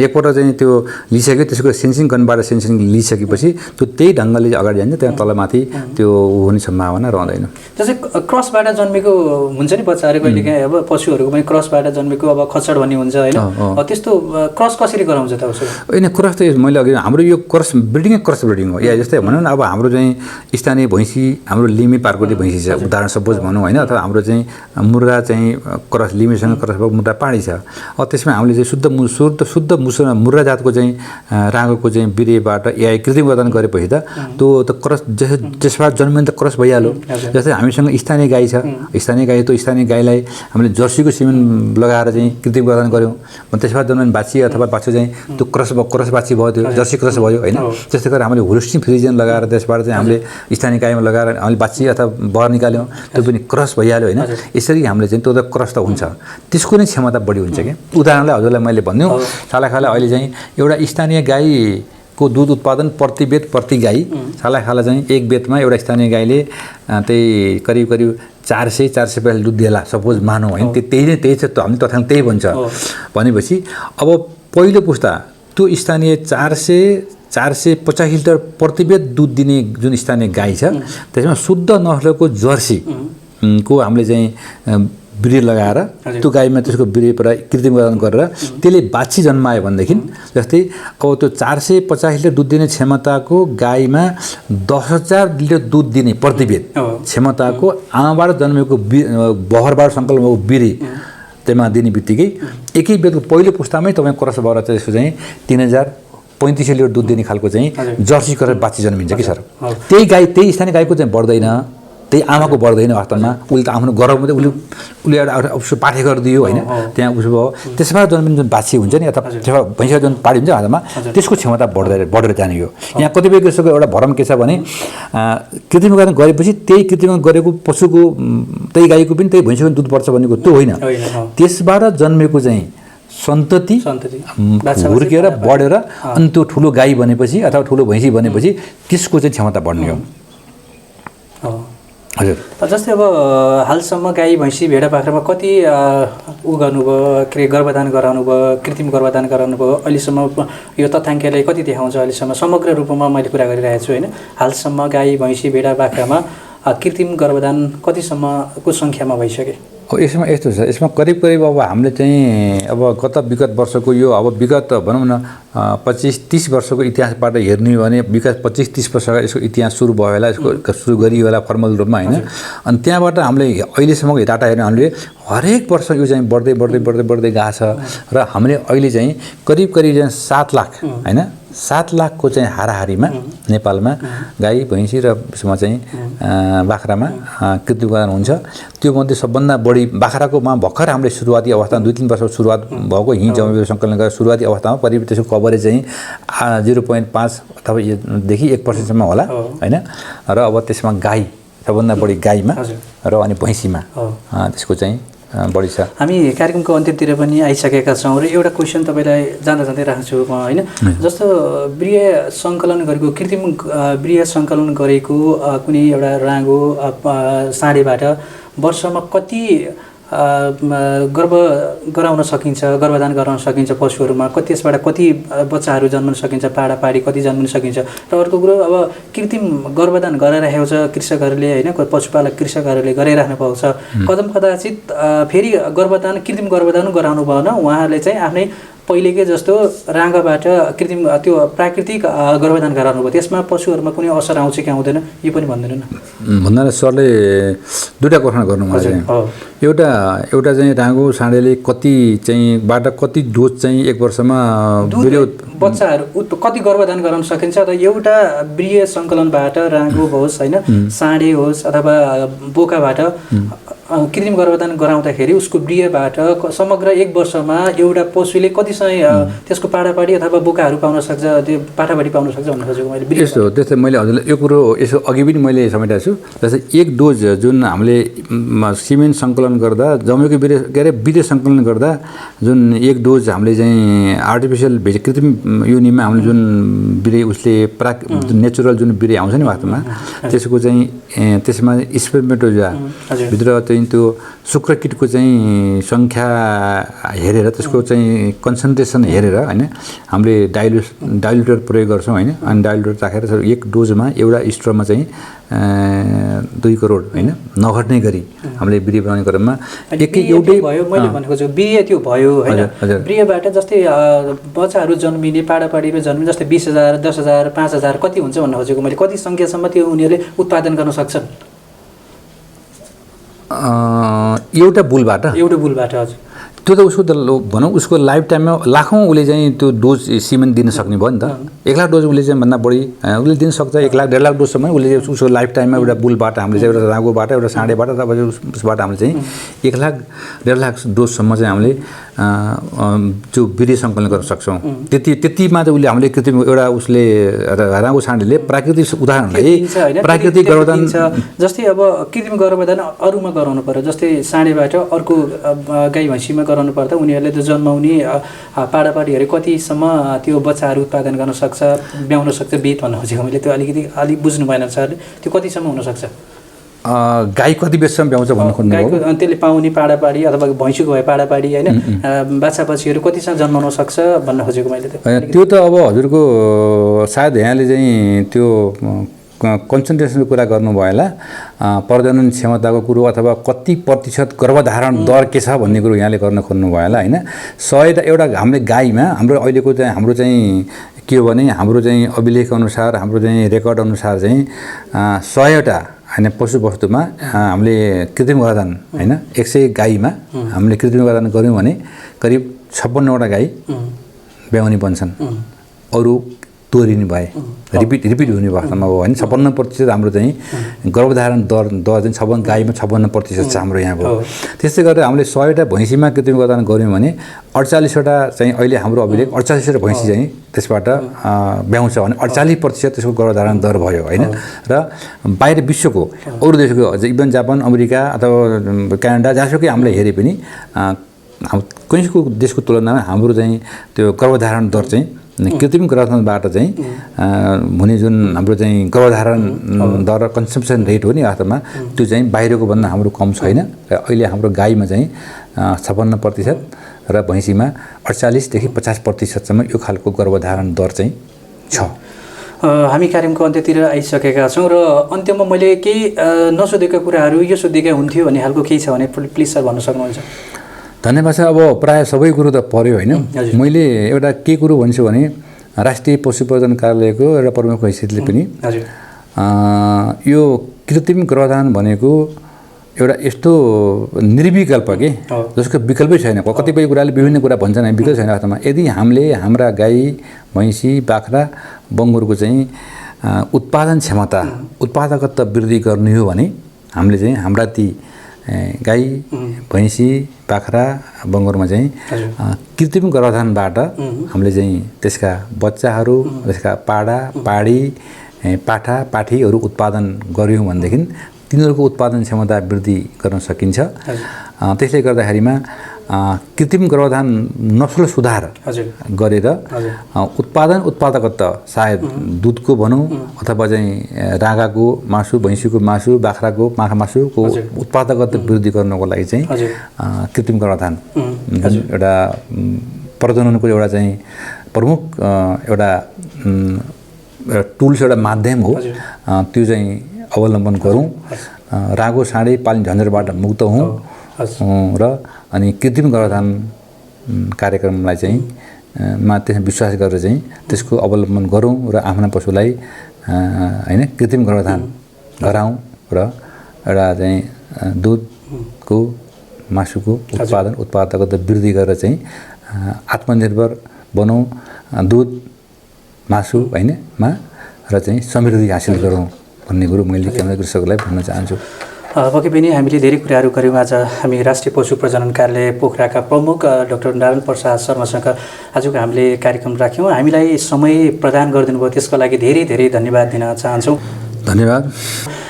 एकपल्ट चाहिँ त्यो लिइसक्यो त्यसको सेन्सिङ गनबाट सेन्सिङ लिइसकेपछि त्यो त्यही ढङ्गले अगाडि जान्छ त्यहाँ तलमाथि त्यो हुने सम्भावना रहँदैन जस्तै क्रसबाट जन्मेको हुन्छ नि बच्चाहरू कहिलेकाहीँ अब पशुहरूको पनि क्रसबाट जन्मेको अब खच्चड भन्ने हुन्छ होइन त्यस्तो क्रस कसरी गराउँछ त होइन क्रस त मैले अघि हाम्रो यो क्रस ब्रिडिङ हो या जस्तै भनौँ न अब हाम्रो चाहिँ स्थानीय भैँसी हाम्रो लिमी पार्कोटी भैँसी छ उदाहरण सपोज भनौँ होइन अथवा हाम्रो चाहिँ मुर्रा चाहिँ क्रस लिमीसँग क्रस भएको मुर्रा पाडी छ त्यसमा हामीले चाहिँ शुद्ध मुर्रा जातको चाहिँ रागोको चाहिँ बिर्याबाट एआई कृत्रिम उत्पादन गरेपछि त त्यो त क्रस त्यसबाट जन्मिन त क्रस भइहाल्यो जस्तै हामीसँग स्थानीय गाई छ स्थानीय गाईलाई हामीले जर्सीको सिमेन लगाएर चाहिँ कृत्रिम उत्पादन गऱ्यौँ त्यसबाट जन्मिन बाछी अथवा बाछो चाहिँ त्यो क्रस बाछी भयो त्यो जर्सी क्रस भयो होइन त्यस्तै गरेर हामीले होलिस्टियन फ्रिजियन लगाएर त्यसबाट चाहिँ हामीले स्थानीय गाईमा लगाएर हामीले बाछी अथवा बहर निकाल्यौँ त्यो पनि क्रस भइहाल्यो होइन यसरी हामीले चाहिँ त्यो त क्रस त हुन्छ त्यसको नै क्षमता बढी हुन्छ क्या उदाहरणलाई हजुरलाई मैले भनिदिउँ छालाखाला अहिले चाहिँ एउटा स्थानीय गाईको दुध उत्पादन प्रति गाई छालाखाला चाहिँ एक बेतमा एउटा स्थानीय गाईले त्यही करिब 400-450 दुध दिएला सपोज मानौँ होइन, त्यही छ त, हामीले तथ्याङ्क त्यही भन्छ भनेपछि अब पहिलो पुस्ता त्यो स्थानीय 450 लिटर प्रतिवेद दुध दिने जुन स्थानीय गाई छ त्यसमा शुद्ध नस्लको जर्सी को हामीले चाहिँ ब्रिड लगाएर त्यो गाईमा त्यसको ब्रिड कृत्रिमकरण गरेर त्यसले बाछी जन्मायो भनेदेखि जस्तै अब त्यो 450 लिटर दुध दिने क्षमताको गाईमा 10,000 लिटर दुध दिने प्रतिवेद क्षमताको आमाबाट जन्मेको बहरबाट सङ्कलन भएको बिरे त्यसमा दिने बित्तिकै एकै बेदको पहिलो पुस्तामै तपाईँ क्रस भएर चाहिँ यसको चाहिँ 3,035 लिटर दुध दिने खालको चाहिँ जर्सी गरेर बाछी जन्मिन्छ कि सर। त्यही गाई त्यही स्थानीय गाईको चाहिँ बढ्दैन, त्यही आमाको बढ्दैन वास्तवमा, उसले त आफ्नो गर्भमा उसले एउटा उसको पाठे गरिदियो होइन, त्यहाँ उसो भयो त्यसबाट जन्मिने जुन बाछी हुन्छ नि अथवा भैँसा जुन पाडी हुन्छ हातमा त्यसको क्षमता बढेर जाने हो। यहाँ कतिपय कृषकको एउटा भरम के छ भने कृत्रिमकरण गरेपछि त्यही कृत्रिमकरण गरेको पशुको त्यही गाईको पनि त्यही भैँसीको दुध बढ्छ भनेको त्यो होइन, त्यसबाट जन्मेको चाहिँ सन्तति हुर्केर बढेर अनि त्यो ठुलो गाई बनेपछि अथवा ठुलो भैँसी बनेपछि त्यसको चाहिँ क्षमता बढ्ने हो। हजुर, जस्तै अब हालसम्म गाई भैँसी भेडा बाख्रामा कति गर्नुभयो, के अरे गर्भधान गराउनु भयो, कृत्रिम गर्भधान गराउनु भयो, अहिलेसम्म यो तथ्याङ्कले कति देखाउँछ अहिलेसम्म समग्र रूपमा मैले कुरा गरिरहेको छु होइन, हालसम्म गाई भैँसी भेडा बाख्रामा कृत्रिम गर्भधान कतिसम्मको सङ्ख्यामा भइसके? अब यसमा यस्तो छ, यसमा करिब अब हामीले चाहिँ अब गत विगत वर्षको यो अब विगत भनौँ न 25-30 वर्षको इतिहासबाट हेर्ने हो भने विगत 25-30 वर्षको यसको इतिहास सुरु भयो होला, यसको सुरु गरियो होला फर्मल रूपमा होइन। अनि त्यहाँबाट हामीले अहिलेसम्मको डाटा हेर्ने हामीले हरेक वर्ष यो चाहिँ बढ्दै गएको छ र हामीले अहिले चाहिँ करिब 7 लाख होइन, 7 लाखको चाहिँ हाराहारीमा नेपालमा गाई भैँसी र उसमा चाहिँ बाख्रामा कृत्रिमकरण हुन्छ। त्योमध्ये सबभन्दा बढी बाख्राकोमा भर्खर हामीले सुरुवाती अवस्थामा 2-3 वर्षको सुरुवात भएको हिँ जमिएको सङ्कलन गरेर सुरुवाती अवस्थामा करिब त्यसको कभरेज चाहिँ 0.5 अथवा देखि 1% होला होइन। र अब त्यसमा गाई सबभन्दा बढी गाईमा र अनि भैँसीमा त्यसको चाहिँ बढी छ। हामी कार्यक्रमको अन्त्यतिर पनि आइसकेका छौँ र एउटा क्वेसन तपाईँलाई जाँदै राख्छु म होइन, जस्तो वृहय सङ्कलन गरेको कृत्रिम वृहय सङ्कलन गरेको कुनै एउटा राँगो साँडेबाट वर्षमा कति गर्भ गराउन सकिन्छ, गर्भधान गराउन सकिन्छ पशुहरूमा, कति त्यसबाट कति बच्चाहरू जन्मन सकिन्छ, पाडा पाडी कति जन्मन सकिन्छ। र अर्को कुरो अब कृत्रिम गर्भधान गराइरहेको छ कृषकहरूले होइन, पशुपालक कृषकहरूले गराइराख्नु भएको छ, कदाचित फेरि गर्भधान कृत्रिम गर्भधान गराउनु भएन, उहाँहरूले चाहिँ आफ्नै पहिलेकै जस्तो राँगाबाट कृत्रिम त्यो प्राकृतिक गर्भधान गराउनु भयो, त्यसमा पशुहरूमा कुनै असर आउँछ कि आउँदैन यो पनि भन्दैन न? भन्नाले सरले दुईवटा क्वेसन गर्नु मलाई एउटा चाहिँ राँगो साँडेले कति चाहिँ बाट कति डोज चाहिँ एक वर्षमा बच्चाहरू कति गर्भधान गराउन सकिन्छ र एउटा वृहय सङ्कलनबाट राँगो होस् होइन, साँडे होस् अथवा बोकाबाट कृत्रिम गर्भधान गराउँदाखेरि उसको वृहयबाट समग्र एक वर्षमा एउटा पशुले कति समय त्यसको पाडापाडी अथवा बोकाहरू पाउन सक्छ, त्यो पाठापाडी पाउन सक्छ भन्नु खोजेको मैले। यस्तो त्यस्तै मैले हजुरलाई यो कुरो यसो अघि पनि मैले समेटेको छु। जस्तै एक डोज जुन हामीले सिमेन्ट सङ्कलन गर्दा जमेको बिरे सङ्कलन गर्दा जुन एक डोज हामीले चाहिँ आर्टिफिसियल कृत्रिम योनिमा हामीले जुन बिरे उसले नेचुरल जुन बिरे आउँछ नि वास्तवमा त्यसको चाहिँ त्यसमा स्पर्मेटोजोआ भित्र चाहिँ त्यो शुक्रकीटको चाहिँ सङ्ख्या हेरेर त्यसको चाहिँ कन्सन्ट्रेसन हेरेर होइन हामीले डाइल्युटर प्रयोग गर्छौँ होइन। अनि डाइल्युटर राखेर एक डोजमा एउटा स्ट्रमा चाहिँ 2 करोड होइन नघट्ने गरी हामीले बिरे बनाउने क्रममा एउटै भयो। मैले भनेको चाहिँ बिहे त्यो भयो होइन, बिहेबाट जस्तै बच्चाहरू जन्मिने पाडापाडीमा जन्मिने जस्तै 20,000 10,000 5,000 कति हुन्छ भन्नु खोजेको मैले, कति सङ्ख्यासम्म त्यो उनीहरूले उत्पादन गर्न सक्छन् एउटा बुलबाट हजुर। त्यो त उसको भनौँ उसको लाइफ टाइममा लाखौँ उसले चाहिँ त्यो डोज सिमेन्ट दिन सक्ने भयो नि त। 1 लाख डोज उसले चाहिँ भन्दा बढी उसले दिन सक्छ, 1 लाख 1.5 लाख डोजसम्म उसले उसको लाइफ टाइममा एउटा बुलबाट हामीले चाहिँ एउटा राँगोबाट एउटा साँडेबाट अथवा उसबाट हामीले चाहिँ 1 लाख 1.5 लाख डोजसम्म चाहिँ हामीले त्यो बिरे सङ्कलन गर्न सक्छौँ। त्यतिमा चाहिँ उसले हामीले कृत्रिम एउटा उसले राँगो साँडेले प्राकृतिक उदाहरणलाई प्राकृतिक गर्भधान जस्तै अब कृत्रिम गर्भधान अरूमा गराउनु पर्यो, जस्तै साँडेबाट अर्को गाई भैँसीमा गराउनु पर्दा उनीहरूले त जन्माउने पाडापाडीहरू कतिसम्म त्यो बच्चाहरू उत्पादन गर्न सक्छ, ब्याउन सक्छ बेत भन्नु खोजेको मैले, त्यो अलिक बुझ्नु भएन सरले, त्यो कतिसम्म हुनसक्छ? गाई कति बेचसम्म भ्याउँछ भन्नु खोज्नु हो? गाईको त्यसले पाउने पाडापाडी अथवा भैँसीको भए पाडापाडी होइन बाछा बछीहरू कतिसम्म जन्माउन सक्छ भन्न खोजेको मैले त्यो त अब हजुरको सायद यहाँले चाहिँ त्यो कन्सन्ट्रेसनको कुरा गर्नुभयो होला, प्रजनन क्षमताको कुरो अथवा कति प्रतिशत गर्भधारण दर के छ भन्ने कुरो यहाँले गर्न खोज्नुभयो होला होइन। 100 एउटा हामीले गाईमा हाम्रो अहिलेको चाहिँ हाम्रो चाहिँ के हो भने हाम्रो चाहिँ अभिलेख अनुसार हाम्रो चाहिँ रेकर्ड अनुसार चाहिँ 100वटा होइन पशुवस्तुमा हामीले कृत्रिम गर्भधारण होइन 100 गाईमा हामीले कृत्रिम गर्भधारण गऱ्यौँ भने करिब 56वटा गाई ब्याउनी बन्छन्, अरू तोरिने भए रिपिट हुने अवस्थामा हो होइन। 56% हाम्रो चाहिँ गर्भधारण दर चाहिँ 56 गाईमा 56% छ हाम्रो यहाँको। त्यस्तै गरेर हामीले 100वटा भैँसीमा कृत्रिम गर्भधारण गऱ्यौँ भने 48वटा चाहिँ अहिले हाम्रो अभिलेख 48वटा भैँसी चाहिँ त्यसबाट ब्याउँछ भने 48% त्यसको गर्भधारण दर भयो होइन। र बाहिर विश्वको अरू देशको इभन जापान अमेरिका अथवा क्यानाडा जहाँसुकै हामीले हेरे पनि कुनैको देशको तुलनामा हाम्रो चाहिँ त्यो गर्भधारण दर चाहिँ कृत्रिम गर्भधारणबाट चाहिँ हुने जुन हाम्रो चाहिँ गर्भधारण दर कन्जम्सन रेट हो नि अर्थमा त्यो चाहिँ बाहिरको भन्दा हाम्रो कम छैन। र अहिले हाम्रो गाईमा चाहिँ 56% र भैँसीमा 48देखि 50%सम्म यो खालको गर्भधारण दर चाहिँ छ। हामी कार्यक्रमको अन्त्यतिर आइसकेका छौँ र अन्त्यमा मैले केही नसोधेका कुराहरू यो सोधेका हुन्थ्यो भन्ने खालको केही छ भने प्लिज सर भन्न सक्नुहुन्छ? धन्यवाद सर। अब प्रायः सबै कुरो त पर्यो होइन। मैले एउटा के कुरो भन्छु भने राष्ट्रिय पशु प्रजनन कार्यालयको एउटा प्रमुख हैसियतले पनि यो कृत्रिम गर्भधारण भनेको एउटा यस्तो निर्विकल्प के जसको विकल्पै छैन। कतिपय कुराले विभिन्न कुरा भन्छन् विकल्प छैन अर्थमा। यदि हामीले हाम्रा गाई भैँसी बाख्रा बङ्गुरको चाहिँ उत्पादन क्षमता उत्पादकता वृद्धि गर्ने हो भने हामीले चाहिँ हाम्रा ती गाई भैँसी बाख्रा बङ्गुरमा चाहिँ कृत्रिम गर्भधारणबाट हामीले चाहिँ त्यसका बच्चाहरू त्यसका पाडा पाडी पाठा पाठीहरू उत्पादन गऱ्यौँ भनेदेखि तिनीहरूको उत्पादन क्षमता वृद्धि गर्न सकिन्छ। त्यसले गर्दाखेरिमा कृत्रिम गर्भधारण नस्ल सुधार गरेर उत्पादकता सायद दुधको भनौँ अथवा चाहिँ राँगाको मासु भैँसीको मासु बाख्राको माछा मासुको उत्पादकता वृद्धि गर्नको लागि चाहिँ कृत्रिम गर्भधारण एउटा प्रजननको एउटा चाहिँ प्रमुख एउटा टुल्स एउटा माध्यम हो। त्यो चाहिँ अवलम्बन गरौँ, रागो साँडे पाल्ने झन्झटबाट मुक्त हौँ र अनि कृत्रिम गर्भधारण कार्यक्रमलाई चाहिँ त्यसमा विश्वास गरेर चाहिँ त्यसको अवलम्बन गरौँ र आफ्ना पशुलाई होइन कृत्रिम गर्भधारण गराउँ र एउटा चाहिँ दुधको मासुको उत्पादकता वृद्धि गरेर चाहिँ आत्मनिर्भर बनौँ दुध मासु हैनमा र चाहिँ समृद्धि हासिल गरौँ भन्ने कुरो मैले केन्द्रीय कृषकलाई भन्न चाहन्छु। पक्कै पनि हामीले धेरै कुराहरू गऱ्यौँ। आज हामी राष्ट्रिय पशु प्रजनन कार्यालय पोखराका प्रमुख डाक्टर नारायण प्रसाद शर्मासँग आजको हामीले कार्यक्रम राख्यौँ। हामीलाई समय प्रदान गरिदिनु भयो त्यसको लागि धेरै धेरै धन्यवाद दिन चाहन्छौँ। धन्यवाद।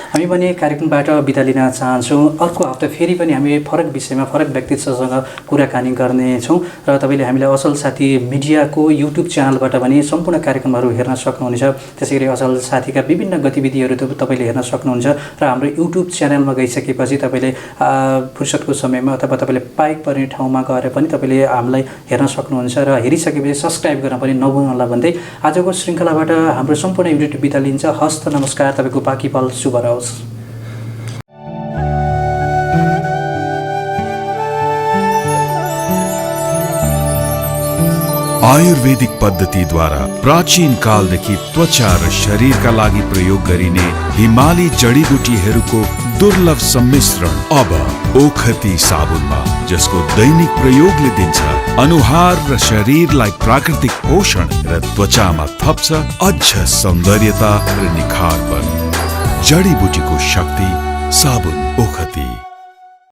हामी पनि कार्यक्रमबाट बिदा लिन चाहन्छौँ। अर्को हप्ता फेरि पनि हामी फरक विषयमा फरक व्यक्तित्वसँग कुराकानी गर्नेछौँ र तपाईँले हामीलाई असल साथी मिडियाको युट्युब च्यानलबाट पनि सम्पूर्ण कार्यक्रमहरू हेर्न सक्नुहुनेछ। त्यसै गरी असल साथीका विभिन्न गतिविधिहरू तपाईँले हेर्न सक्नुहुन्छ र हाम्रो युट्युब च्यानलमा गइसकेपछि तपाईँले फुर्सदको समयमा अथवा तपाईँले पाइक पर्ने ठाउँमा गएर पनि तपाईँले हामीलाई हेर्न सक्नुहुन्छ र हेरिसकेपछि सब्सक्राइब गर्न पनि नभुल्नुहोला भन्दै आजको श्रृङ्खलाबाट हाम्रो सम्पूर्ण युनिट बिदा लिन्छ। हस्त नमस्कार। तपाईँको बाँकी पल शुभ रहोस्। आयुर्वेदिक पद्धतिद्वारा प्राचीन कालदेखि त्वचा र शरीरका लागि प्रयोग गरिने हिमाली जडीबुटीहरूको दुर्लभ सम्मिश्रण अब ओखती साबुनमा, जसको दैनिक प्रयोगले दिन्छ अनुहार र शरीरलाई प्राकृतिक पोषण र त्वचामा थप्छ अझ सौन्दर्यता र निखारपन। जडीबुटीको शक्ति साबुन ओखती।